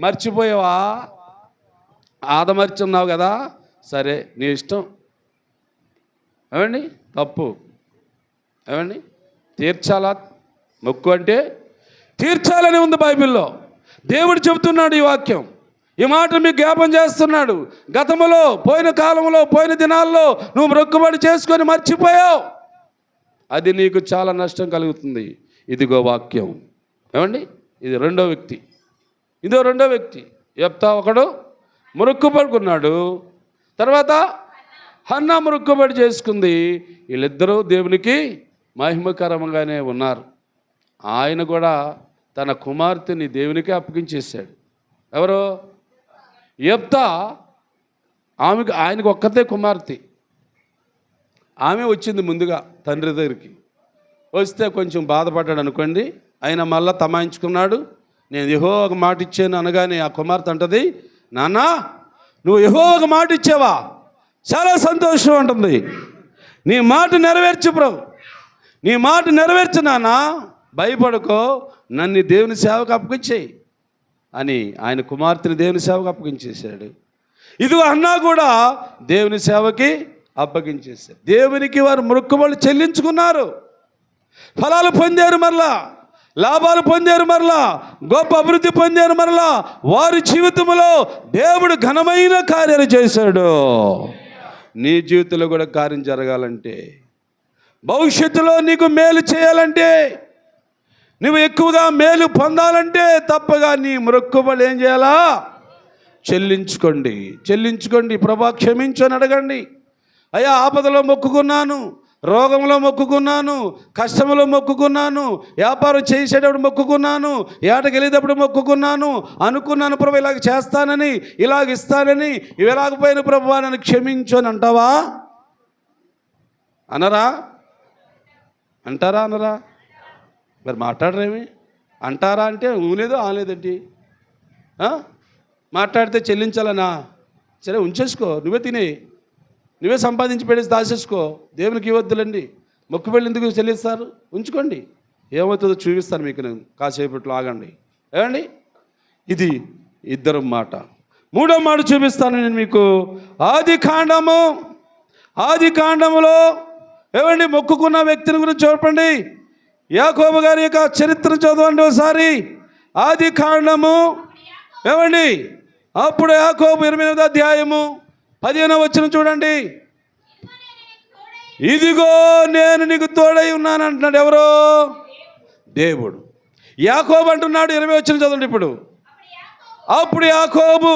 మర్చిపోయావా? ఆదమర్చున్నావు కదా, సరే నీ ఇష్టం. ఏమండి? తప్పు. ఏమండి? తీర్చాలా? మొక్కు అంటే తీర్చాలని ఉంది బైబిల్లో. దేవుడు చెబుతున్నాడు ఈ వాక్యం. ఈ మాట మీకు జ్ఞాపం చేస్తున్నాడు. గతంలో, పోయిన కాలంలో, పోయిన దినాల్లో నువ్వు మొక్కుబడి చేసుకొని మర్చిపోయావు. అది నీకు చాలా నష్టం కలుగుతుంది. ఇదిగో వాక్యం. ఏమండి? ఇది రెండో వ్యక్తి. ఇదో రెండో వ్యక్తి. యెఫ్తా ఒకడు మొక్కుబడుకున్నాడు, తర్వాత హన్నా మొక్కుబడి చేసుకుంది. వీళ్ళిద్దరూ దేవునికి మహిమకరంగానే ఉన్నారు. ఆయన కూడా తన కుమార్తెని దేవునికే అప్పగించేశాడు. ఎవరు? యెఫ్తా. ఆయనకు ఒక్కతే కుమార్తె. ఆమె వచ్చింది ముందుగా తండ్రి దగ్గరికి. వస్తే కొంచెం బాధపడ్డాడు అనుకోండి. ఆయన మళ్ళా తమాయించుకున్నాడు. నేను యెహోవా ఒక మాట ఇచ్చాను అనగానే ఆ కుమార్తె అంటది, నాన్న నువ్వు యెహోవా ఒక మాట ఇచ్చావా? చాలా సంతోషం ఉంటుంది. నీ మాట నెరవేర్చు ప్రభు, నీ మాట నెరవేర్చు నాన్న, భయపడుకో, నన్ను దేవుని సేవకు అప్పగించేయి అని ఆయన కుమార్తెని దేవుని సేవకు అప్పగించేశాడు. ఇదిగో అన్నా కూడా దేవుని సేవకి అప్పగించేశారు. దేవునికి వారు మొక్కుబడులు చెల్లించుకున్నారు, ఫలాలు పొందారు, మరలా లాభాలు పొందారు, మరలా గొప్ప అభివృద్ధి పొందారు. మరలా వారి జీవితంలో దేవుడు ఘనమైన కార్యాలు చేశాడు. నీ జీవితంలో కూడా కార్యం జరగాలంటే, భవిష్యత్తులో నీకు మేలు చేయాలంటే, నువ్వు ఎక్కువగా మేలు పొందాలంటే తప్పగా నీ మొక్కుబడులు ఏం చేయాలా? చెల్లించుకోండి. ప్రభా క్షమించు అని అడగండి. అయ్యా ఆపదలో మొక్కుకున్నాను, రోగంలో మొక్కుకున్నాను, కష్టంలో మొక్కుకున్నాను, వ్యాపారం చేసేటప్పుడు మొక్కుకున్నాను, ఏటకి వెళ్ళేటప్పుడు మొక్కుకున్నాను, అనుకున్నాను ప్రభు ఇలాగ చేస్తానని, ఇలాగ ఇస్తానని, ఇలాగపోయిన ప్రభు నన్ను క్షమించు అని అంటావా? అంటారా? మరి మాట్లాడరేమి? అంటారా అంటే ఊనేదో ఆలేదండి. మాట్లాడితే చెల్లించాలనా? సరే ఉంచేసుకో, నువ్వే తినే, నువ్వే సంపాదించి పెడేసి దాచేసుకో, దేవునికి ఇవ్వద్దులండి. మొక్కుబడులు ఎందుకు చెల్లిస్తారు? ఉంచుకోండి, ఏమవుతుందో చూపిస్తాను మీకు నేను కాసేపట్లో. ఆగండి. ఏమండి? ఇది ఇద్దరు మాట. మూడో మాట చూపిస్తాను నేను మీకు. ఆది కాండములో ఏమండి మొక్కుకున్న వ్యక్తిని గురించి చూడండి. యాకోబు గారి యొక్క చరిత్ర చదవండి ఒకసారి. ఆది కాండము ఏమండి, అప్పుడు యాకోబు 8వ అధ్యాయము 15వ వచనం చూడండి. ఇదిగో నేను నీకు తోడై ఉన్నాను అంటున్నాడు. ఎవరో? దేవుడు. యాకోబు అంటున్నాడు. 20వ వచనం చదవండి ఇప్పుడు. అప్పుడు యాకోబు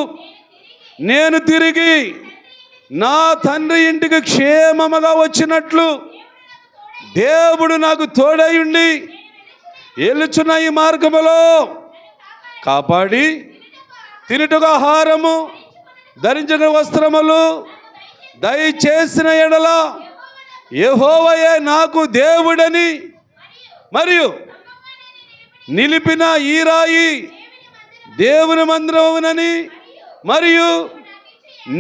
నేను తిరిగి నా తండ్రి ఇంటికి క్షేమముగా వచ్చినట్లు దేవుడు నాకు తోడై ఉండి వెళ్ళుచున్న ఈ మార్గములో కాపాడి తినుటకు ఆహారము, ధరించిన వస్త్రములు దయచేసిన ఎడల యెహోవాయే నాకు దేవుడని, మరియు నిలిపిన ఈ రాయి దేవుని మందిరమునని, మరియు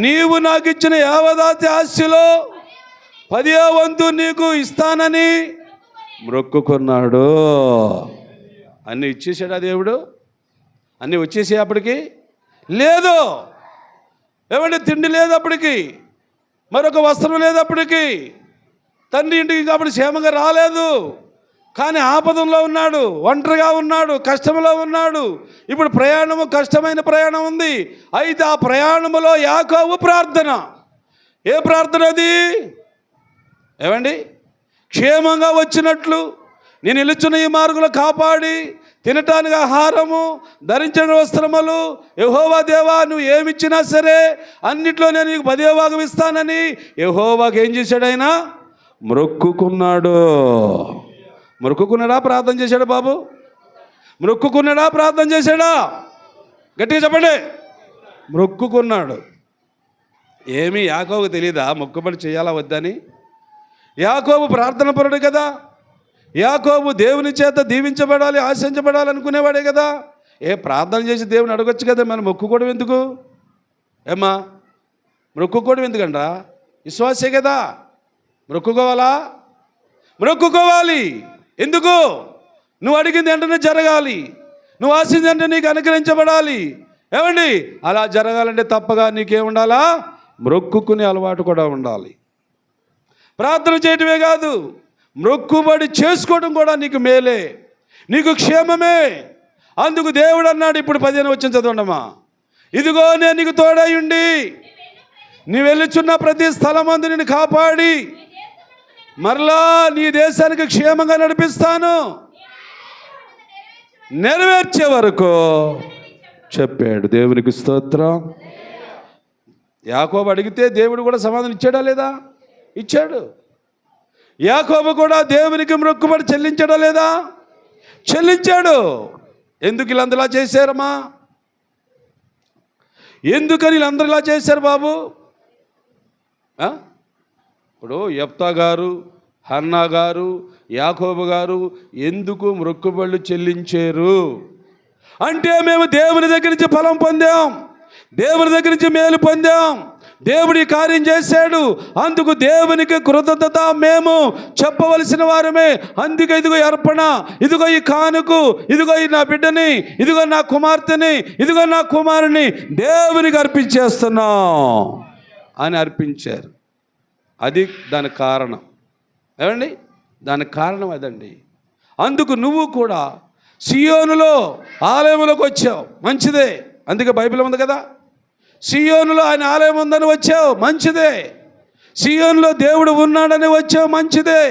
నీవు నాకు ఇచ్చిన యావదాతి ఆస్తిలో 10వ వంతు నీకు ఇస్తానని మొక్కుకున్నాడు. అన్నీ ఇచ్చేసాడా దేవుడు? అన్నీ వచ్చేసేపటికి లేదు. ఏమంటే తిండి లేదు అప్పటికి, మరొక వస్త్రం లేదు అప్పటికి, తండ్రి ఇంటికి కాబట్టి క్షేమంగా రాలేదు. కానీ ఆపదలో ఉన్నాడు, ఒంటరిగా ఉన్నాడు, కష్టంలో ఉన్నాడు. ఇప్పుడు ప్రయాణము కష్టమైన ప్రయాణం ఉంది. అయితే ఆ ప్రయాణములో యాకోబు ప్రార్థన. ఏ ప్రార్థన అది? ఏమండి, క్షేమంగా వచ్చినట్లు నేను నిలుచున్న ఈ మార్గంలో కాపాడి తినటానికి ఆహారము, ధరించిన వస్త్రములు, యెహోవా దేవా నువ్వు ఏమిచ్చినా సరే అన్నిట్లో నేను నీకు 10వ భాగం ఇస్తానని యెహోవాకి ఏం చేశాడు? ఆయన మొక్కుకున్నాడు. మొక్కుకున్నాడా? ప్రార్థన చేశాడా బాబు? మొక్కుకున్నాడా? ప్రార్థన చేశాడా? గట్టిగా చెప్పండి. మొక్కుకున్నాడు. ఏమీ యాకోబు తెలీదా మొక్కుబడి చేయాలా వద్దని? యాకోబు ప్రార్థన పరుడు కదా. యాకోబు దేవుని చేత దీవించబడాలి, ఆశించబడాలి అనుకునేవాడే కదా. ప్రార్థన చేసి దేవుని అడగొచ్చు కదా, మనం మొక్కుకోవడం ఎందుకు? ఏమ్మా, మొక్కుకోవడం ఎందుకంట? విశ్వాసే కదా. మొక్కుకోవాలా? మొక్కుకోవాలి. ఎందుకు? నువ్వు అడిగింది వెంటనే జరగాలి, నువ్వు ఆశించింది వెంటనే నీకు అనుగ్రహించబడాలి. ఏమండి, అలా జరగాలంటే తప్పగా నీకేముండాలా? మొక్కుకునే అలవాటు కూడా ఉండాలి. ప్రార్థన చేయటమే కాదు, మొక్కుబడి చేసుకోవడం కూడా నీకు మేలే, నీకు క్షేమమే. అందుకు దేవుడు అన్నాడు, ఇప్పుడు 15 వచ్చిన చదవండమ్మా. ఇదిగో నేను నీకు తోడయుండి నీ వెళ్ళుచున్న ప్రతి స్థలమందు నిన్ను కాపాడి మరలా నీ దేశానికి క్షేమంగా నడిపిస్తాను, నెరవేర్చే వరకు చెప్పాడు. దేవునికి స్తోత్రం. యాకోబు అడిగితే దేవుడు కూడా సమాధానం ఇచ్చాడా లేదా? ఇచ్చాడు. యాకోబు కూడా దేవునికి మొక్కుబడి చెల్లించాడా లేదా? చెల్లించాడు. ఎందుకు వీళ్ళందరూ ఇలా చేశారమ్మా? ఎందుకని వీళ్ళందరూ ఇలా చేశారు బాబు? ఇప్పుడు యెఫ్తా గారు, హన్నా గారు, యాకోబు గారు ఎందుకు మొక్కుబళ్ళు చెల్లించారు అంటే, మేము దేవుని దగ్గర నుంచి ఫలం పొందాం, దేవుని దగ్గర నుంచి మేలు పొందాం, దేవుడి కార్యం చేశాడు, అందుకు దేవునికి కృతజ్ఞత మేము చెప్పవలసిన వారమే. అందుకే ఇదిగో అర్పణ, ఇదిగో ఈ కానుకు, ఇదిగో ఈ నా బిడ్డని, ఇదిగో నా కుమార్తెని, ఇదిగో నా కుమారుని దేవునికి అర్పించేస్తున్నాం అని అర్పించారు. అది దానికి కారణం. ఏమండి, దానికి కారణం అదండి. అందుకు నువ్వు కూడా సియోనులో ఆలయంలోకి వచ్చావు, మంచిదే. అందుకే బైబిల్ ఉంది కదా, సియోనులో ఆయన ఆలయం ఉందని వచ్చావు, మంచిదే. సియోనులో దేవుడు ఉన్నాడని వచ్చావు, మంచిదే.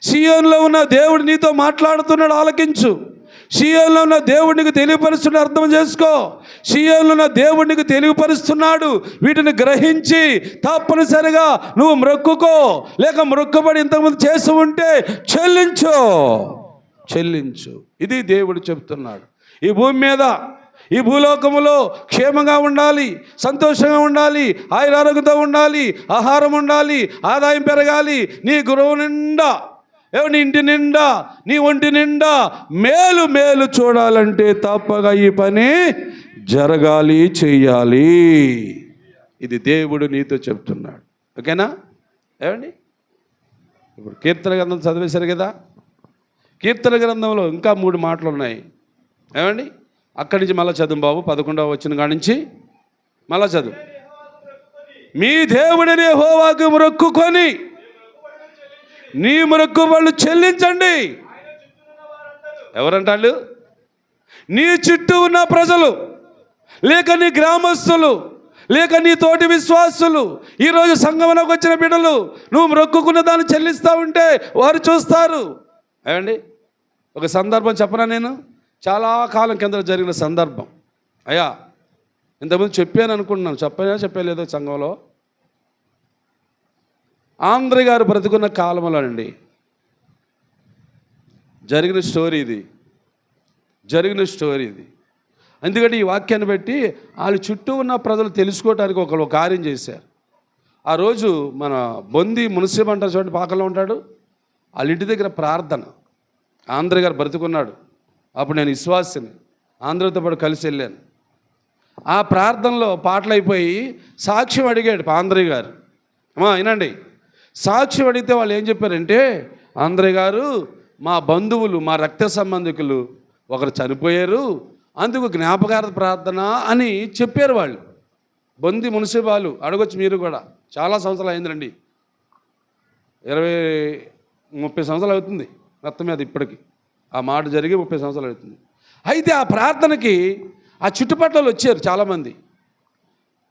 సియోనులో ఉన్న దేవుడు నీతో మాట్లాడుతున్నాడు, ఆలకించు. సియోనులో ఉన్న దేవుడు నీకు తెలియపరుస్తున్నాడు, అర్థం చేసుకో. సియోనులో ఉన్న దేవుడు నీకు తెలియపరుస్తున్నాడు, వీటిని గ్రహించి తప్పనిసరిగా నువ్వు మొక్కుకో. లేక మొక్కుబడి ఇంతకుముందు చేసి ఉంటే చెల్లించు. ఇది దేవుడు చెప్తున్నాడు. ఈ భూమి మీద, ఈ భూలోకములో క్షేమంగా ఉండాలి, సంతోషంగా ఉండాలి, ఆయురారోగ్యంతో ఉండాలి, ఆహారం ఉండాలి, ఆదాయం పెరగాలి, నీ గృహ నిండా, నీ ఇంటి నిండా, నీ ఒంటి నిండా మేలు చూడాలంటే తప్పగా ఈ పని జరగాలి, చెయ్యాలి. ఇది దేవుడు నీతో చెప్తున్నాడు. ఓకేనా? ఏమండి, ఇప్పుడు కీర్తన గ్రంథం చదివేశారు కదా. కీర్తన గ్రంథంలో ఇంకా 3 మాటలు ఉన్నాయి. ఏమండి, అక్కడి నుంచి మళ్ళీ చదువు బాబు. 11వ వచనం కాడి నుంచి మళ్ళా చదువు. మీ దేవుడిని యెహోవాకు మొక్కుకొని నీ మొక్కుబడులు చెల్లించండి. ఎవరంటాళ్ళు? నీ చుట్టూ ఉన్న ప్రజలు, లేక నీ గ్రామస్తులు, లేక నీ తోటి విశ్వాసులు, ఈరోజు సంగమనకు వచ్చిన బిడ్డలు, నువ్వు మొక్కుకున్న దాన్ని చెల్లిస్తూ ఉంటే వారు చూస్తారు. ఏమండి, ఒక సందర్భం చెప్పనా? నేను చాలా కాలం కింద జరిగిన సందర్భం. అయ్యా, ఇంతకుముందు చెప్పాను అనుకుంటున్నాను, చెప్పలేదో సంఘంలో. ఆంధ్ర గారు బ్రతుకున్న కాలంలోనండి జరిగిన స్టోరీ ఇది. ఎందుకంటే ఈ వాక్యాన్ని బట్టి వాళ్ళ చుట్టూ ఉన్న ప్రజలు తెలుసుకోవడానికి ఒక కార్యం చేశారు. ఆ రోజు మన బొంది మున్సిపల్ అంటారు చూడండి, పాకల్లో ఉంటాడు, వాళ్ళ ఇంటి దగ్గర ప్రార్థన. ఆంధ్ర గారు బ్రతుకున్నాడు. అప్పుడు నేను విశ్వాసిని, ఆంధ్రతో పాటు కలిసి వెళ్ళాను. ఆ ప్రార్థనలో పాటలు అయిపోయి సాక్ష్యం అడిగాడు ఆంధ్ర గారు. అమ్మా వినండి, సాక్ష్యం అడిగితే వాళ్ళు ఏం చెప్పారంటే, ఆంధ్ర గారు మా బంధువులు, మా రక్త సంబంధికులు ఒకరు చనిపోయారు, అందుకు జ్ఞాపకార్థ ప్రార్థన అని చెప్పారు వాళ్ళు. బొంది మున్సిపాలు అడగొచ్చు మీరు కూడా. చాలా సంవత్సరాలు అయిందండి, 20-30 సంవత్సరాలు అవుతుంది మొత్తం మీద ఇప్పటికి. ఆ మాట జరిగి 30 సంవత్సరాలు అవుతుంది. అయితే ఆ ప్రార్థనకి ఆ చుట్టుపక్కల వచ్చారు చాలామంది.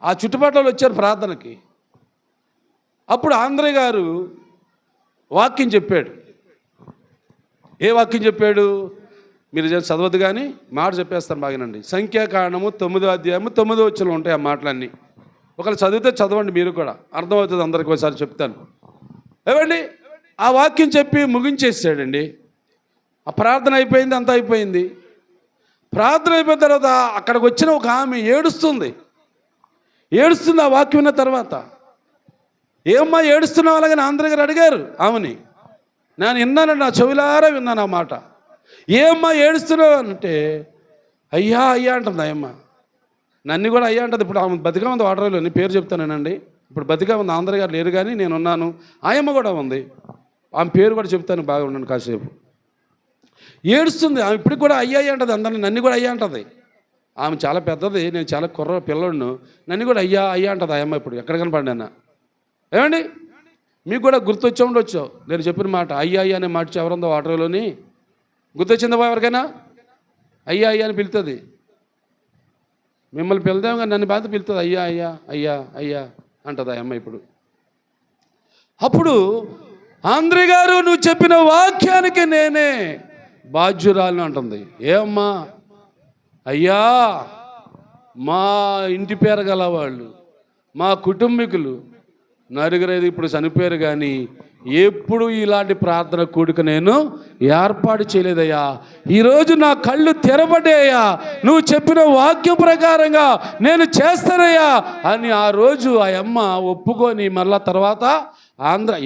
ఆ చుట్టుపక్కల వచ్చారు ప్రార్థనకి. అప్పుడు ఆంధ్రయ్య గారు వాక్యం చెప్పాడు. ఏ వాక్యం చెప్పాడు? మీరు చదవద్దు కానీ మాట చెప్పేస్తాను బాగానండి. సంఖ్యాకాండము 9వ అధ్యాయము 9వ వచనంలో ఉంటాయి ఆ మాటలన్నీ. ఒకవేళ చదివితే చదవండి, మీరు కూడా అర్థమవుతుంది అందరికి. ఒకసారి చెప్తాను ఏమండి. ఆ వాక్యం చెప్పి ముగించేసాడండి. ఆ ప్రార్థన అయిపోయింది, అంతా అయిపోయింది. ప్రార్థన అయిపోయిన తర్వాత అక్కడికి వచ్చిన ఒక ఆమె ఏడుస్తుంది. ఆ వాక్యం విన్న తర్వాత. ఏమ్మా ఏడుస్తున్నావు అలాగని ఆంధ్ర గారు అడిగారు ఆమెని. నేను విన్నానండి, నా చెవిలారా విన్నాను ఆ మాట. ఏమ్మా ఏడుస్తున్నావు అంటే అయ్యా అయ్యా అంటుంది అయ్యమ్మ. నన్ను కూడా అయ్యా అంటుంది. ఇప్పుడు ఆమె బతిగా ఉంది వాటర్లో, నీ పేరు చెప్తానేనండి. ఇప్పుడు బతిగా ఉంది, ఆంధ్ర గారు లేరు కానీ నేను ఉన్నాను. ఆయమ్మ కూడా ఉంది, ఆమె పేరు కూడా చెప్తాను, బాగా ఉన్నాను కాసేపు. ఏడుస్తుంది ఆమె ఇప్పటికి కూడా అయ్యా అయ్యా అంటుంది. అందరిని నన్ను కూడా అయ్యా అంటుంది. ఆమె చాలా పెద్దది, నేను చాలా పిల్లడును. నన్ను కూడా అయ్యా అయ్యా అంటుంది ఆయమ్మ. ఇప్పుడు ఎక్కడ కనపడినా ఏమండి, మీకు కూడా గుర్తొచ్చే ఉండొచ్చు నేను చెప్పిన మాట. అయ్యా అయ్యా అనే మాట ఎవరుందో వాటర్లోని గుర్తొచ్చిందా ఎవరికైనా? అయ్యా అయ్యా అని పిలుతుంది. మిమ్మల్ని పిలుద్దాం కానీ నన్ను బాధ పిలుతుంది. అయ్యా అయ్యా అయ్యా అయ్యా అంటుంది ఆ అమ్మ ఇప్పుడు. అప్పుడు ఆంధ్ర గారు నువ్వు చెప్పిన వాక్యానికి నేనే బాధ్యురాలను అంటుంది. ఏమ్మా? అయ్యా మా ఇంటి పేరు గల వాళ్ళు, మా కుటుంబీకులు 4-5 ఇప్పుడు చనిపోయారు కానీ ఎప్పుడు ఇలాంటి ప్రార్థన కూడిక నేను ఏర్పాటు చేయలేదయ్యా. ఈరోజు నా కళ్ళు తెరబడ్డాయ్యా, నువ్వు చెప్పిన వాక్యం ప్రకారంగా నేను చేస్తానయ్యా అని ఆ రోజు ఆ అమ్మ ఒప్పుకొని మళ్ళా తర్వాత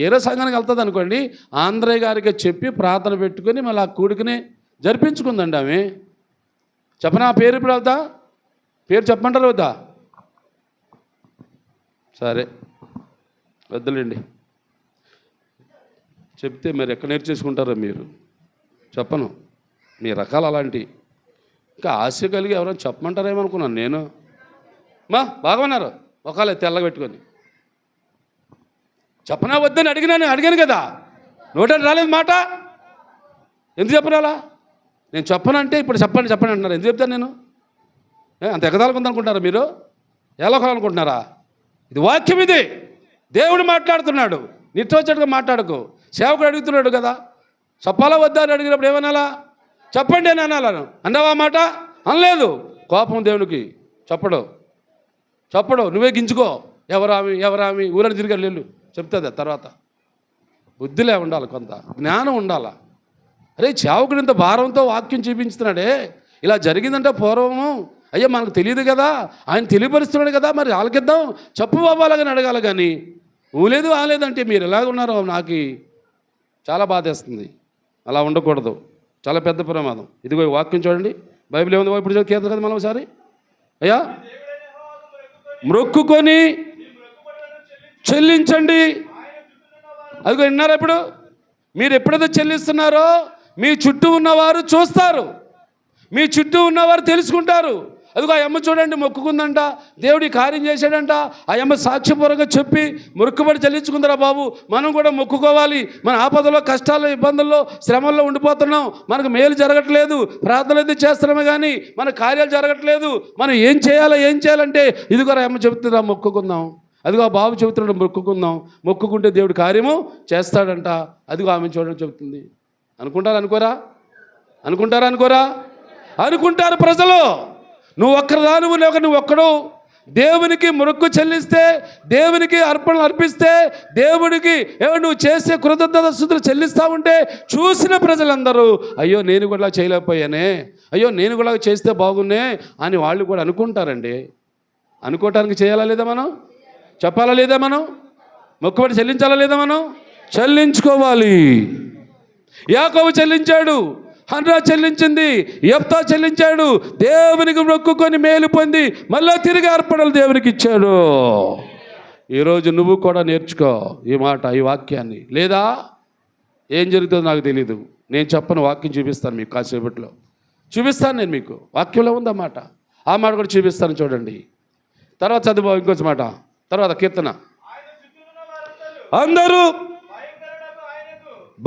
ఏరే సంఘానికి వెళ్తుంది అనుకోండి, ఆంధ్రయ్య గారికి చెప్పి ప్రార్థన పెట్టుకొని మళ్ళీ ఆ కూడికని జరిపించుకుందండి ఆమె. చెప్పనా పేరు? ఇప్పుడు అవుతా పేరు చెప్పమంటారు వద్దా? సరే వద్దులేండి, చెప్తే మీరు ఎక్కడ నేర్చేసుకుంటారో మీరు. చెప్పను, మీ రకాలు అలాంటి. ఇంకా ఆశ కలిగి ఎవరైనా చెప్పమంటారేమనుకున్నాను నేను. బాగున్నారు ఒకవేళ తెల్లగా పెట్టుకొని. చెప్పనా వద్దని అడిగాను కదా, నోటని రాలేదు మాట. ఎందుకు చెప్పనాలా? నేను చెప్పనంటే ఇప్పుడు చెప్పండి అంటున్నారు. ఎందుకు చెప్తాను నేను? అంత ఎగదాలకుందనుకుంటున్నారా మీరు? ఎలా కొనాలనుకుంటున్నారా? ఇది వాక్యం, ఇది దేవుడు మాట్లాడుతున్నాడు. నిట్టొచ్చట్టుగా మాట్లాడకు. సేవకుడు అడుగుతున్నాడు కదా, చెప్పాలా వద్దా అని అడిగినప్పుడు ఏమనాలా? చెప్పండి అని అనాలను. అన్నావా మాట? అనలేదు. కోపం దేవునికి. చెప్పడు నువ్వే గించుకో. ఎవరామి ఊరని తిరిగారు లేళ్ళు చెప్తుంది. తర్వాత బుద్ధిలే ఉండాలి, కొంత జ్ఞానం ఉండాలా. అరే సేవకుడు ఇంత భారంతో వాక్యం చూపించుతున్నాడే, ఇలా జరిగిందంటే పూర్వము అయ్యా మనకు తెలియదు కదా, ఆయన తెలియపరుస్తున్నాడు కదా, మరి ఆలకిద్దాం చెప్పు బాబాలాగని అడగాలి. కానీ ఊలేదు ఆలేదంటే మీరు ఎలాగ ఉన్నారో నాకు చాలా బాధేస్తుంది. అలా ఉండకూడదు, చాలా పెద్ద ప్రమాదం. ఇదిగో వాక్యం చూడండి, బైబిల్ ఏముంది ఇప్పుడు కేంద్ర కదా మనం ఒకసారి. అయ్యా మ్రొక్కుకొని చెల్లించండి. అదిగో విన్నారా? ఇప్పుడు మీరు ఎప్పుడైతే చెల్లిస్తున్నారో మీ చుట్టూ ఉన్నవారు చూస్తారు, మీ చుట్టూ ఉన్నవారు తెలుసుకుంటారు. అదిగో ఆ అమ్మ చూడండి మొక్కుకుందంట, దేవుడి కార్యం చేశాడంట. ఆ అమ్మ సాక్ష్యపూర్వకంగా చెప్పి మొక్కుబడి చెల్లించుకుందరా బాబు, మనం కూడా మొక్కుకోవాలి. మన ఆపదలో, కష్టాల్లో, ఇబ్బందుల్లో, శ్రమల్లో ఉండిపోతున్నాం, మనకు మేలు జరగట్లేదు, ప్రార్థనలు అయితే చేస్తున్నామే కానీ మన కార్యాలు జరగట్లేదు, మనం ఏం చేయాలంటే ఇదిగో ఆ అమ్మ చెబుతుందా మొక్కుకుందాం. అదిగో ఆ బాబు చెబుతున్నాడు మొక్కుకుందాం, మొక్కుకుంటే దేవుడు కార్యము చేస్తాడంట. అదిగో ఆమె చూడండి చెబుతుంది. అనుకుంటారా? అనుకుంటారు ప్రజలు. నువ్వు ఒక్కదానివి లేక నువ్వు ఒక్కడు దేవునికి మొక్కు చెల్లిస్తే, దేవునికి అర్పణలు అర్పిస్తే, దేవుడికి నువ్వు చేసే కృతజ్ఞత స్తుతులు చెల్లిస్తూ ఉంటే చూసిన ప్రజలందరూ అయ్యో నేను కూడా చేయలేకపోయానే, అయ్యో నేను కూడా చేస్తే బాగున్నే అని వాళ్ళు కూడా అనుకుంటారండి. అనుకోవటానికి చేయాలా లేదా మనం? చెప్పాలా లేదా మనం? మొక్కుబడి చెల్లించాలా లేదా మనం? చెల్లించుకోవాలి. యాకోబు చెల్లించాడు, హన్నా చెల్లించింది, యెఫ్తా చెల్లించాడు. దేవునికి మొక్కుకొని మేలు పొంది మళ్ళీ తిరిగి అర్పణలు దేవునికి ఇచ్చాడు. ఈరోజు నువ్వు కూడా నేర్చుకో ఈ మాట, ఈ వాక్యాన్ని. లేదా ఏం జరుగుతుందో నాకు తెలీదు, నేను చెప్పను, వాక్యం చూపిస్తాను మీకు కాసేపట్లో. చూపిస్తాను నేను మీకు, వాక్యంలో ఉందన్నమాట. ఆ మాట కూడా చూపిస్తాను చూడండి. తర్వాత చదువు ఇంకొంచెం మాట, తర్వాత కీర్తన. అందరూ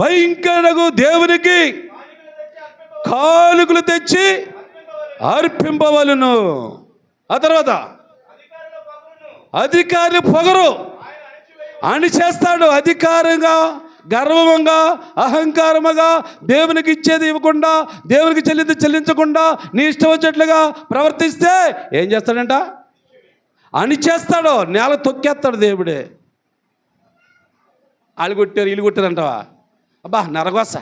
భయంకరకు దేవునికి కానుకలు తెచ్చి అర్పింపవలను. ఆ తర్వాత అధికారి పొగరు అణిచేస్తాడు. అధికారంగా, గర్వంగా, అహంకారముగా దేవునికి ఇచ్చేది ఇవ్వకుండా, దేవునికి చెల్లించకుండా నీ ఇష్టం వచ్చేట్లుగా ప్రవర్తిస్తే ఏం చేస్తాడంట? అణిచేస్తాడు, నేల తొక్కేస్తాడు దేవుడే. వాళ్ళు కొట్టారు వీళ్ళు కొట్టారు అంటావా? అబ్బా నరగోస,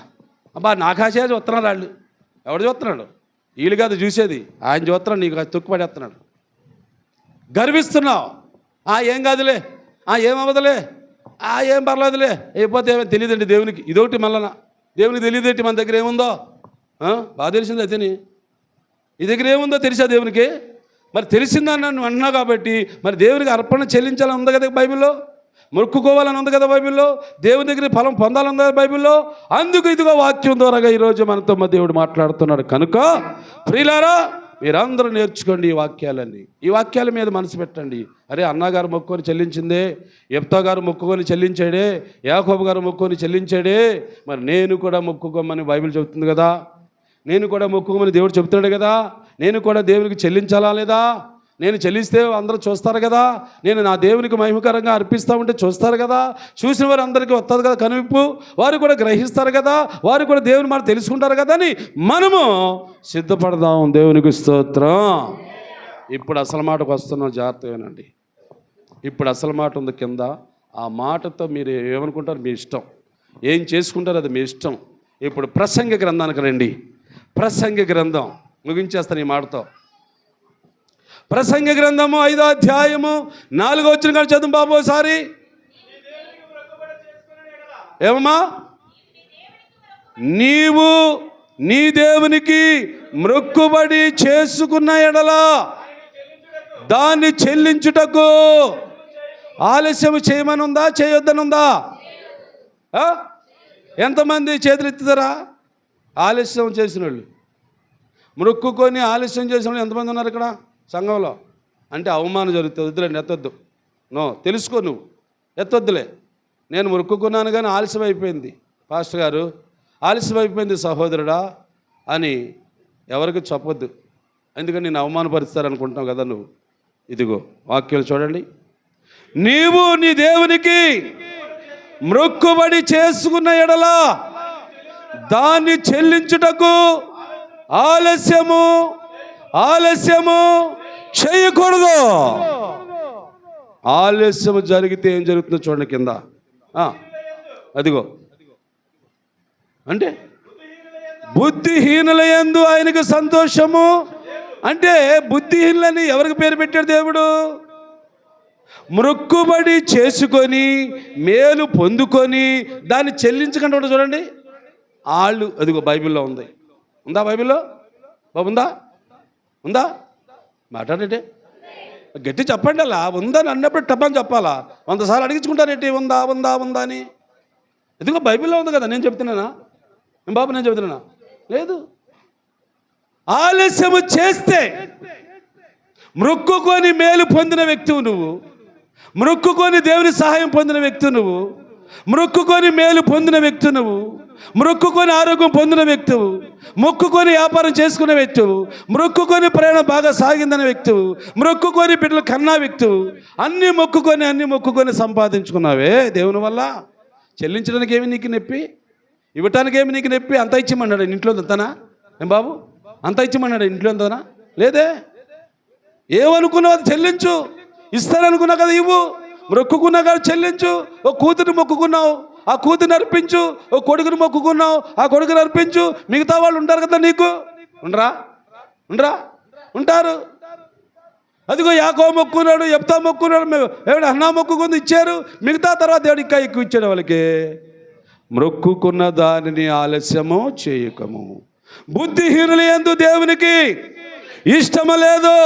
అబ్బా నాకాశే చూస్తున్నాడు. వాళ్ళు ఎవడు చూస్తున్నాడు? వీళ్ళు కాదు చూసేది, ఆయన చూస్తున్నాడు. నీకు తొక్కుపడేస్తున్నాడు. గర్విస్తున్నావు. ఏం కాదులే, ఏమవ్వదులే, ఏం పర్లేదులే, అయిపోతే ఏమో తెలియదండి దేవునికి. ఇదొకటి మళ్ళా దేవునికి తెలియదేంటి మన దగ్గర ఏముందో? బాగా తెలిసింది అతని ఈ దగ్గర ఏముందో తెలిసా దేవునికి? మరి తెలిసిందని నన్ను అన్నావు కాబట్టి మరి దేవునికి అర్పణ చెల్లించాలని ఉంది కదా బైబిల్లో, మొక్కుకోవాలని ఉంది కదా బైబిల్లో, దేవుని దగ్గర ఫలం పొందాలని ఉంది కదా బైబిల్లో. అందుకు ఇదిగో వాక్యం ద్వారాగా ఈరోజు మనతో మా దేవుడు మాట్లాడుతున్నాడు. కనుక ప్రియులారా, మీరందరూ నేర్చుకోండి ఈ వాక్యాలన్నీ. ఈ వాక్యాల మీద మనసు పెట్టండి. అరే అన్నగారు మొక్కుకొని చెల్లించిందే, యెఫ్తా గారు మొక్కుకొని చెల్లించాడే, యాకోబు గారు మొక్కుకొని చెల్లించాడే, మరి నేను కూడా మొక్కుకోమని బైబిల్ చెబుతుంది కదా. నేను కూడా మొక్కుకోమని దేవుడు చెబుతాడు కదా. నేను కూడా దేవునికి చెల్లించాలా లేదా? నేను చెల్లిస్తే అందరూ చూస్తారు కదా. నేను నా దేవునికి మహిమకరంగా అర్పిస్తూ ఉంటే చూస్తారు కదా. చూసిన వారు అందరికీ వస్తుంది కదా కనువిప్పు. వారు కూడా గ్రహిస్తారు కదా, వారు కూడా దేవుని మాట తెలుసుకుంటారు కదా అని మనము సిద్ధపడదాం. దేవునికి స్తోత్రం. ఇప్పుడు అసలు మాటకు వస్తున్నాం, జాగ్రత్తగానండి. ఇప్పుడు అసలు మాట ఉంది కింద. ఆ మాటతో మీరు ఏమనుకుంటారు మీ ఇష్టం, ఏం చేసుకుంటారు అది మీ ఇష్టం. ఇప్పుడు ప్రసంగ గ్రంథానికి రండి. ప్రసంగ గ్రంథం ముగించేస్తాను ఈ మాటతో. ప్రసంగ గ్రంథము 5వ అధ్యాయము 4వ వచనం కాదు చదువు బాబు ఒకసారి. ఏమమ్మా? నీవు నీ దేవునికి మ్రొక్కుబడి చేసుకున్న ఎడల దాన్ని చెల్లించుటకు ఆలస్యం చేయమని ఉందా, చేయొద్దని ఉందా? ఎంతమంది చేతులు ఎత్తుతారా? ఆలస్యం చేసిన వాళ్ళు, మ్రొక్కుకొని ఆలస్యం చేసిన వాళ్ళు ఎంతమంది ఉన్నారు ఇక్కడ సంఘంలో? అంటే అవమానం జరుగుతుంది. వద్దులేండి, ఎత్తొద్దు. తెలుసుకో, నువ్వు ఎత్తొద్దులే. నేను మొక్కుకున్నాను కానీ ఆలస్యం అయిపోయింది పాస్టర్ గారు, ఆలస్యం అయిపోయింది సహోదరుడా అని ఎవరికి చెప్పొద్దు. ఎందుకని నేను అవమానపరుస్తారనుకుంటావు కదా నువ్వు. ఇదిగో వాక్యాలు చూడండి. నీవు నీ దేవునికి మ్రొక్కుబడి చేసుకున్న ఎడల దాన్ని చెల్లించుటకు ఆలస్యము చేయకూడదు. ఆలస్యము జరిగితే ఏం జరుగుతుందో చూడండి కింద. అదిగో అంటే బుద్ధిహీనుల యందు ఆయనకు సంతోషము. అంటే బుద్ధిహీనులని ఎవరికి పేరు పెట్టాడు దేవుడు? మ్రొక్కుబడి చేసుకొని మేలు పొందుకొని దాన్ని చెల్లించకుండా ఉంటుంది చూడండి వాళ్ళు. అదిగో బైబిల్లో ఉంది. ఉందా బైబిల్లో? బాబు ఉందా? మాట్లాడండి, గట్టి చెప్పండి. అలా ఉందని అన్నప్పుడు టప్పని చెప్పాలా? 100 సార్లు అడిగించుకుంటారేంటి ఉందా అని? ఇదిగో బైబిల్లో ఉంది కదా. నేను చెప్తున్నానా బాబు? నేను చెప్తున్నానా? లేదు. ఆలస్యము చేస్తే మ్రొక్కుకొని మేలు పొందిన వ్యక్తివు నువ్వు, మ్రొక్కుకొని దేవుని సహాయం పొందిన వ్యక్తి నువ్వు, మ్రొక్కుకొని మేలు పొందిన వ్యక్తి నువ్వు, మ్రొక్కుకొని ఆరోగ్యం పొందిన వ్యక్తివు, మొక్కుకొని వ్యాపారం చేసుకునే వ్యక్తివు, మ్రొక్కుకొని ప్రయాణం బాగా సాగిందనే వ్యక్తివు, మ్రొక్కుకొని బిడ్డలు కన్నా వ్యక్తివు. అన్నీ మొక్కుకొని సంపాదించుకున్నావే దేవుని వల్ల. చెల్లించడానికి ఏమి నీకు నొప్పి? ఇవ్వటానికి ఏమి నీకు నొప్పి? అంత ఇచ్చిమన్నాడు ఇంట్లో అంతనా? ఏం బాబు అంత ఇచ్చిమన్నాడు ఇంట్లో అంతనా? లేదే. ఏమనుకున్నావు అది చెల్లించు. ఇస్తాననుకున్నా కదా ఇవ్వు. మొక్కుకున్నా కదా చెల్లించు. ఓ కూతురు మొక్కుకున్నావు, ఆ కూతురుని అర్పించు. ఓ కొడుకుని మొక్కుకున్నావు, ఆ కొడుకుని అర్పించు. మిగతా వాళ్ళు ఉంటారు కదా నీకు. ఉంటారు. అదిగో యాకోబు మొక్కున్నాడు, యెఫ్తా మొక్కున్నాడు, ఎవడు అన్నా మొక్కుకుంది ఇచ్చారు. మిగతా తర్వాత దేవుడు ఇంకా ఎక్కువ ఇచ్చాడు వాళ్ళకి. మొక్కుకున్న దానిని ఆలస్యము చేయకము. బుద్ధిహీనులు యందు దేవునికి ఇష్టము లేదు.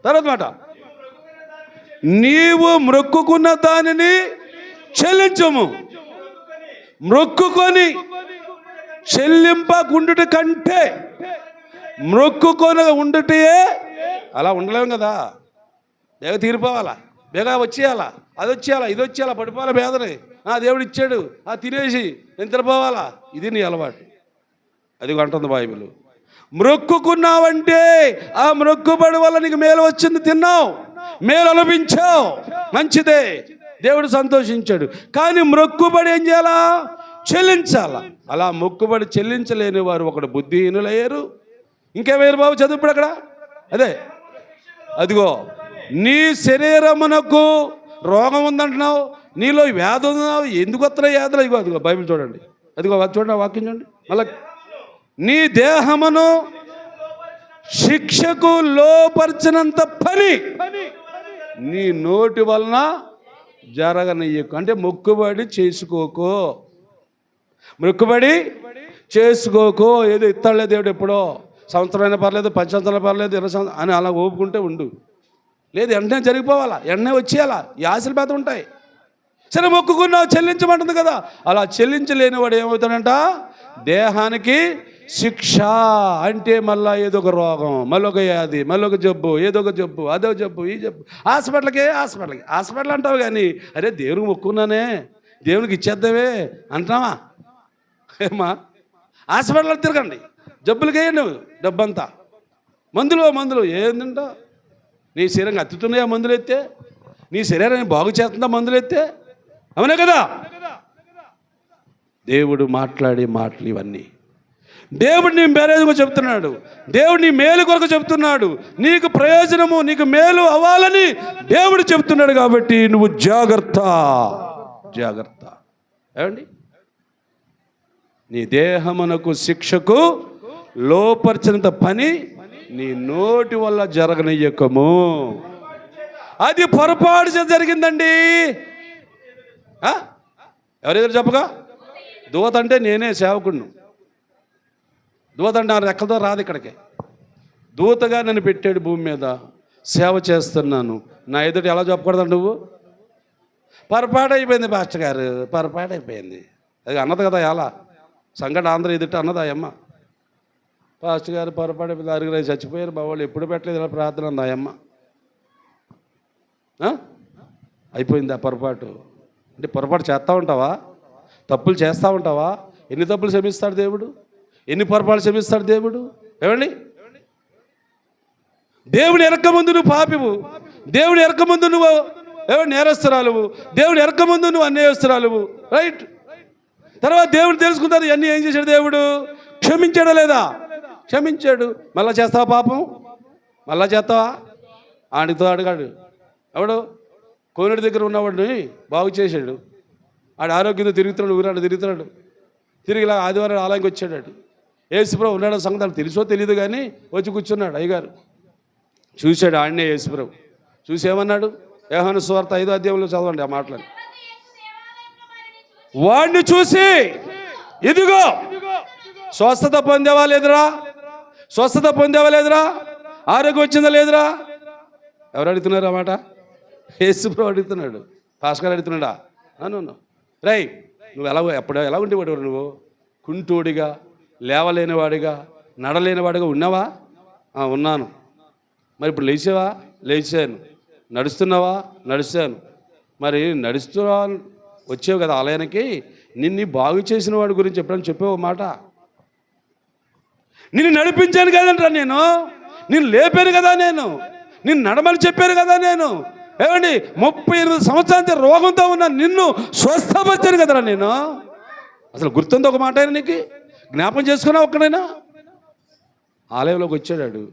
తర్వాత మాట, నీవు మొక్కుకున్న దానిని చెల్లించము. మొక్కుకొని చెల్లింపకుండుట కంటే మొక్కుకొని ఉండుటే. అలా ఉండలేము కదా, బేగ తీరిపోవాలా, బేగా వచ్చేయాలా, అది వచ్చేయాలా, ఇది వచ్చేయాలా, పడిపోవాలా బేదని. దేవుడు ఇచ్చాడు, తినేసి నిద్రపోవాలా, ఇది నీ అలవాటు. అది అంటుంది బైబిల్. మొక్కుకున్నావంటే ఆ మొక్కుబడి వల్ల నీకు మేలు వచ్చింది, తిన్నావు, మేలు అనుభవించావు, మంచిదే, దేవుడు సంతోషించాడు. కానీ మొక్కుబడి ఏం చేయాలా? చెల్లించాలా. అలా మొక్కుబడి చెల్లించలేని వారు ఒకడు బుద్ధిహీనులయ్యారు. ఇంకేమయ్యారు బాబు? చదువుప్పుడు అక్కడ అదే, అదిగో నీ శరీరమునకు రోగం ఉందంటున్నావు, నీలో వ్యాధి ఉందన్నావు, ఎందుకు వస్తున్నాయి వ్యాధులు? ఇగో అదిగో బైబిల్ చూడండి, అదిగో చూడండి, ఆ వాక్యం చూడండి. మళ్ళా నీ దేహమును శిక్షకు లోపరిచినంత పని నీ నోటి వలన జరగనయ్యకు. అంటే మొక్కుబడి చేసుకోకో, మొక్కుబడి చేసుకోకో. ఏదో ఇస్తాడులే దేవుడు, ఎప్పుడో సంవత్సరమైనా పర్లేదు, 10 సంవత్సరాలు పర్లేదు, 20 సంవత్సరాలు అని అలా ఓపుకుంటే ఉండు. లేదు, వెంటనే జరిగిపోవాలా, వెంటనే వచ్చేయాలా, ఈ ఆశలు పెద్ద ఉంటాయి. సరే మొక్కుకున్నావు, చెల్లించమంటుంది కదా. అలా చెల్లించలేని వాడు ఏమవుతాడంట? దేహానికి శిక్ష. అంటే మళ్ళీ ఏదో ఒక రోగం, మళ్ళీ ఒక వ్యాధి, మళ్ళీ ఒక జబ్బు, ఏదో ఒక జబ్బు, అదో జబ్బు, ఈ జబ్బు, హాస్పిటల్ అంటావు. కానీ అరే దేవునికి మొక్కున్నానే, దేవునికి ఇచ్చేద్దామే అంటున్నావా? ఏమా హాస్పిటల్ తిరగండి, జబ్బులకి వేయండి డబ్బంతా, మందులు ఏందంట? నీ శరీరం అత్తుతున్నాయా మందులు ఎత్తే? నీ శరీరాన్ని బాగు చేస్తుందా మందులు ఎత్తే? అవునే కదా. దేవుడు మాట్లాడే మాటలు ఇవన్నీ. దేవుడు నీ మేలు చెప్తున్నాడు, దేవుడు నీ మేలు కొరకు చెప్తున్నాడు, నీకు ప్రయోజనము, నీకు మేలు అవ్వాలని దేవుడు చెప్తున్నాడు. కాబట్టి నువ్వు జాగ్రత్త. ఏమండి? నీ దేహమునకు శిక్షకు లోపరిచినంత పని నీ నోటి వల్ల జరగనయ్యకము. అది పొరపాటు జరిగిందండి. ఎవరెదురు చెప్పగా? దూత అంటే నేనే, సేవకుడిని. దూత అంటే నా రెక్కలతో రాదు ఇక్కడికి. దూతగా నన్ను పెట్టాడు భూమి మీద, సేవ చేస్తున్నాను. నా ఎదుట ఎలా చెప్పకూడదండి నువ్వు? పొరపాటు అయిపోయింది పాస్టర్ గారు, పొరపాటు అయిపోయింది. అది అన్నది కదా, ఎలా సంఘటన ఆంధ్ర ఎదుట అన్నదా అమ్మ? పాస్టర్ గారు పొరపాటు అయిపోయింది, అరుగురు చచ్చిపోయారు, మా వాళ్ళు ఎప్పుడు పెట్టలేదు ఇలా ప్రార్థన అందా అమ్మ. అయిపోయింది ఆ పొరపాటు. అంటే పొరపాటు చేస్తూ ఉంటావా? తప్పులు చేస్తూ ఉంటావా? ఎన్ని తప్పులు క్షమిస్తాడు దేవుడు? ఎన్ని పొరపాటు క్షమిస్తాడు దేవుడు? ఏమండి? దేవుని ఎరక ముందు నువ్వు పాపివు, దేవుని ఎరక ముందు నువ్వు నేరస్తురాలువు, దేవుని ఎరక ముందు నువ్వు అన్యాయస్తురాలువు. రైట్? తర్వాత దేవుడు తెలుసుకుంటారు ఇవన్నీ ఏం చేశాడు దేవుడు? క్షమించాడా లేదా? క్షమించాడు. మళ్ళా చేస్తావా పాపం? మళ్ళా చేస్తావా? ఆడితో అడిగాడు, ఎవడు కోనేటి దగ్గర ఉన్నవాడిని బాగు చేశాడు. ఆడు ఆరోగ్యంతో తిరుగుతున్నాడు, ఊరాడు తిరుగుతున్నాడు. తిరిగి ఇలా ఆదివారం ఆలయంకి వచ్చాడు. యేసుప్రభు ఉన్నాడు సంగతి తెలుసో తెలియదు కానీ వచ్చి కూర్చున్నాడు. అయ్యగారు చూశాడు ఆడనే. యేసుప్రభు చూసి ఏమన్నాడు? యోహాను సువార్త 5వ అధ్యాయంలో చదవండి ఆ మాటలని. వాడిని చూసి ఇదిగో స్వస్థత పొందేవా లేదురా, స్వస్థత పొందేవా లేదురా, ఆరోగ్యం వచ్చిందా లేదురా? ఎవరు అడుగుతున్నారు ఆ మాట? యేసుప్రభు అడుగుతున్నాడు. భాస్కర్ అడుగుతున్నాడా? అవును. రై, నువ్వు ఎలా ఉండేవాడు? నువ్వు కుంటోడిగా, లేవలేనివాడిగా, నడలేనివాడిగా ఉన్నావా? ఉన్నాను. మరి ఇప్పుడు లేచావా? లేచాను. నడుస్తున్నావా? నడుస్తాను. మరి నడుస్తున్నా వచ్చావు కదా ఆలయానికి, నిన్ను బాగు చేసిన వాడి గురించి ఎప్పుడైనా చెప్పావు మాట? నిన్ను నడిపించాను కదంటరా నేను, నిన్ను లేపాను కదా నేను, నిన్ను నడమని చెప్పాను కదా నేను. ఏమండి, 38 సంవత్సరాల రోగంతో ఉన్న నిన్ను స్వస్థపరిచాను కదరా నేను. అసలు గుర్తుంది ఒక మాట అయినా నీకు? జ్ఞాపం చేసుకున్నా ఒక్కడైనా? ఆలయంలోకి వచ్చాడు,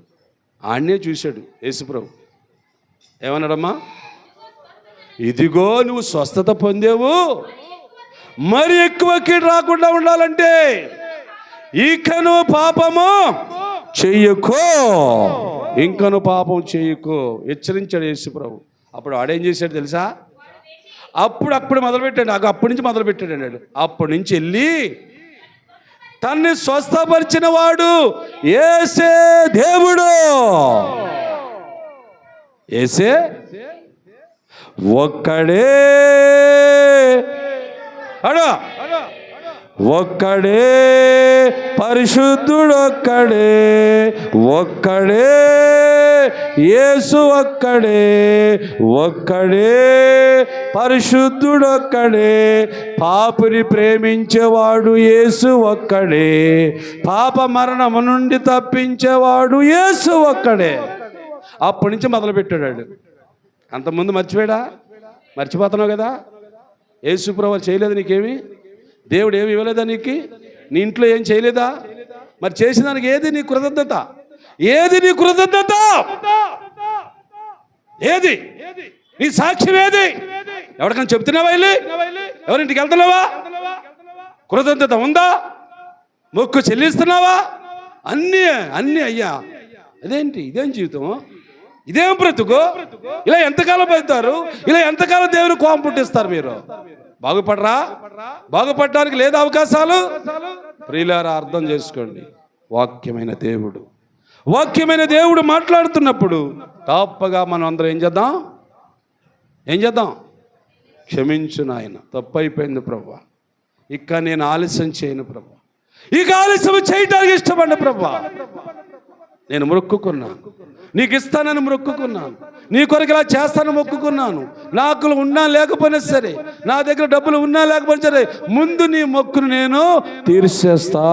ఆడనే చూశాడు యేసుప్రభు. ఏమన్నాడమ్మా? ఇదిగో నువ్వు స్వస్థత పొందేవు, మరి ఎక్కువ కీడు రాకుండా ఉండాలంటే ఇకను పాపము చెయ్యకో, ఇంకను పాపం చెయ్యకో హెచ్చరించాడు యేసుప్రభు. అప్పుడు ఆడేం చేశాడు తెలుసా? అప్పుడు మొదలుపెట్టాడు. అప్పటి నుంచి మొదలుపెట్టాడు అన్నాడు. అప్పటి నుంచి వెళ్ళి తన్ని స్వస్థపరిచిన వాడు యేసే దేవుడు, యేసే ఒక్కడే. ఒక్కడే పరిశుద్ధుడొక్కడే, ఒక్కడే యేసు ఒక్కడే, ఒక్కడే పరిశుద్ధుడొక్కడే, పాపిని ప్రేమించేవాడు యేసు ఒక్కడే, పాప మరణము నుండి తప్పించేవాడు యేసు ఒక్కడే. అప్పటి నుంచి మొదలుపెట్టాడు. అంతకుముందు మర్చిపోయాడా? మర్చిపోతున్నావు కదా. యేసు ప్రభువు చేయలేదు నీకేమి? దేవుడు ఏమి ఇవ్వలేదా నీకు? నీ ఇంట్లో ఏం చేయలేదా? మరి చేసిన దానికి ఏది నీ కృతజ్ఞత? ఏది నీ కృతజ్ఞత? ఏది నీ సాక్ష్యం? ఏది? ఎవరికైనా చెప్తున్నావా? వెళ్ళి ఎవరింటికి వెళ్తున్నావా? కృతజ్ఞత ఉందా? మొక్కు చెల్లిస్తున్నావా? అన్నీ అన్నీ అయ్యా. అదేంటి? ఇదేం జీవితం? ఇదేం బ్రతుకు? ఇలా ఎంతకాలం పెడతారు? ఇలా ఎంతకాలం దేవుని కోపం పుట్టిస్తారు? మీరు బాగుపడరా? బాగుపడడానికి లేదా అవకాశాలు? ప్రియులారా, అర్థం చేసుకోండి. వాక్యమైన దేవుడు మాట్లాడుతున్నప్పుడు తప్పగా మనం అందరం ఏం చేద్దాం? క్షమించు నాయన, తప్పు అయిపోయింది ప్రభువా, ఇక నేను ఆలస్యం చేయను ప్రభువా, ఇక ఆలస్యం చేయటానికి ఇష్టపడ్డ ప్రభువా, నేను మొక్కుకున్నాను, నీకు ఇస్తానని మొక్కుకున్నాను, నీ కొరకు ఇలా చేస్తానని మొక్కుకున్నాను, నాకు ఉన్నా లేకపోయినా సరే, నా దగ్గర డబ్బులు ఉన్నా లేకపోయినా సరే, ముందు నీ మొక్కును నేను తీర్చేస్తా.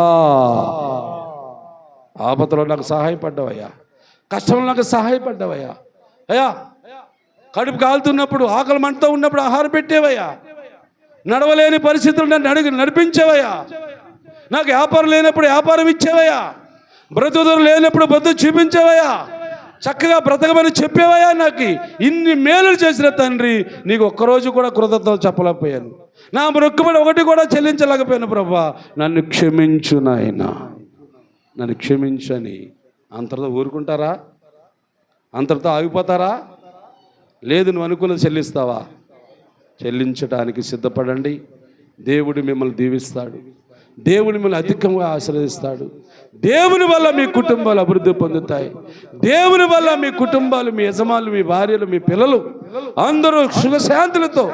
ఆపదలో నాకు సహాయపడ్డావయ్యా, కష్టంలో నాకు సహాయపడ్డావయ్యా, అయ్యా కడుపు కాలుతున్నప్పుడు, ఆకలి మంటతో ఉన్నప్పుడు ఆహారం పెట్టేవయ్యా, నడవలేని పరిస్థితులు నన్ను నడిపించేవయ్యా, నాకు వ్యాపారం లేనప్పుడు వ్యాపారం ఇచ్చేవయ్యా, బ్రతుకులు లేనప్పుడు బ్రతుకు చూపించేవయ్యా, చక్కగా బ్రతకమని చెప్పేవయ్యా. నాకు ఇన్ని మేలులు చేసిన తండ్రి, నీకు ఒక్కరోజు కూడా కృతజ్ఞతలు చెప్పలేకపోయాను, నా మొక్కుబడి ఒకటి కూడా చెల్లించలేకపోయాను ప్రభువా, నన్ను క్షమించు నాయనా, నన్ను క్షమించని. అంతటితో ఊరుకుంటారా? అంతటితో ఆగిపోతారా? లేదు, నువ్వు అనుకున్నది చెల్లిస్తావా? చెల్లించడానికి సిద్ధపడండి. దేవుడు మిమ్మల్ని దీవిస్తాడు, దేవుడు మిమ్మల్ని అధికంగా ఆశీర్వదిస్తాడు. దేవుని వల్ల మీ కుటుంబాలు అభివృద్ధి పొందుతాయి. దేవుని వల్ల మీ కుటుంబాలు, మీ యజమానులు, మీ భార్యలు, మీ పిల్లలు అందరూ సుఖశాంతులతో,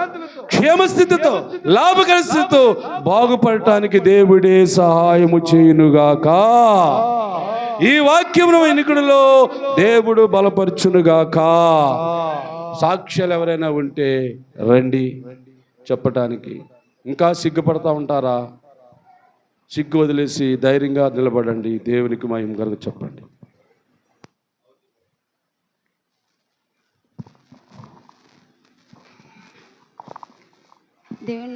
క్షేమస్థితితో, లాభకర స్థితితో బాగుపడటానికి దేవుడే సహాయము చేయునుగాక. ఈ వాక్యమును వినికిడిలో దేవుడు బలపరచునుగాక. సాక్ష్యాలు ఎవరైనా ఉంటే రండి చెప్పటానికి. ఇంకా సిగ్గుపడతా ఉంటారా? సిగ్గు వదిలేసి ధైర్యంగా నిలబడండి. దేవునికి మహిమ కలుగు చెప్పండి. దేవుని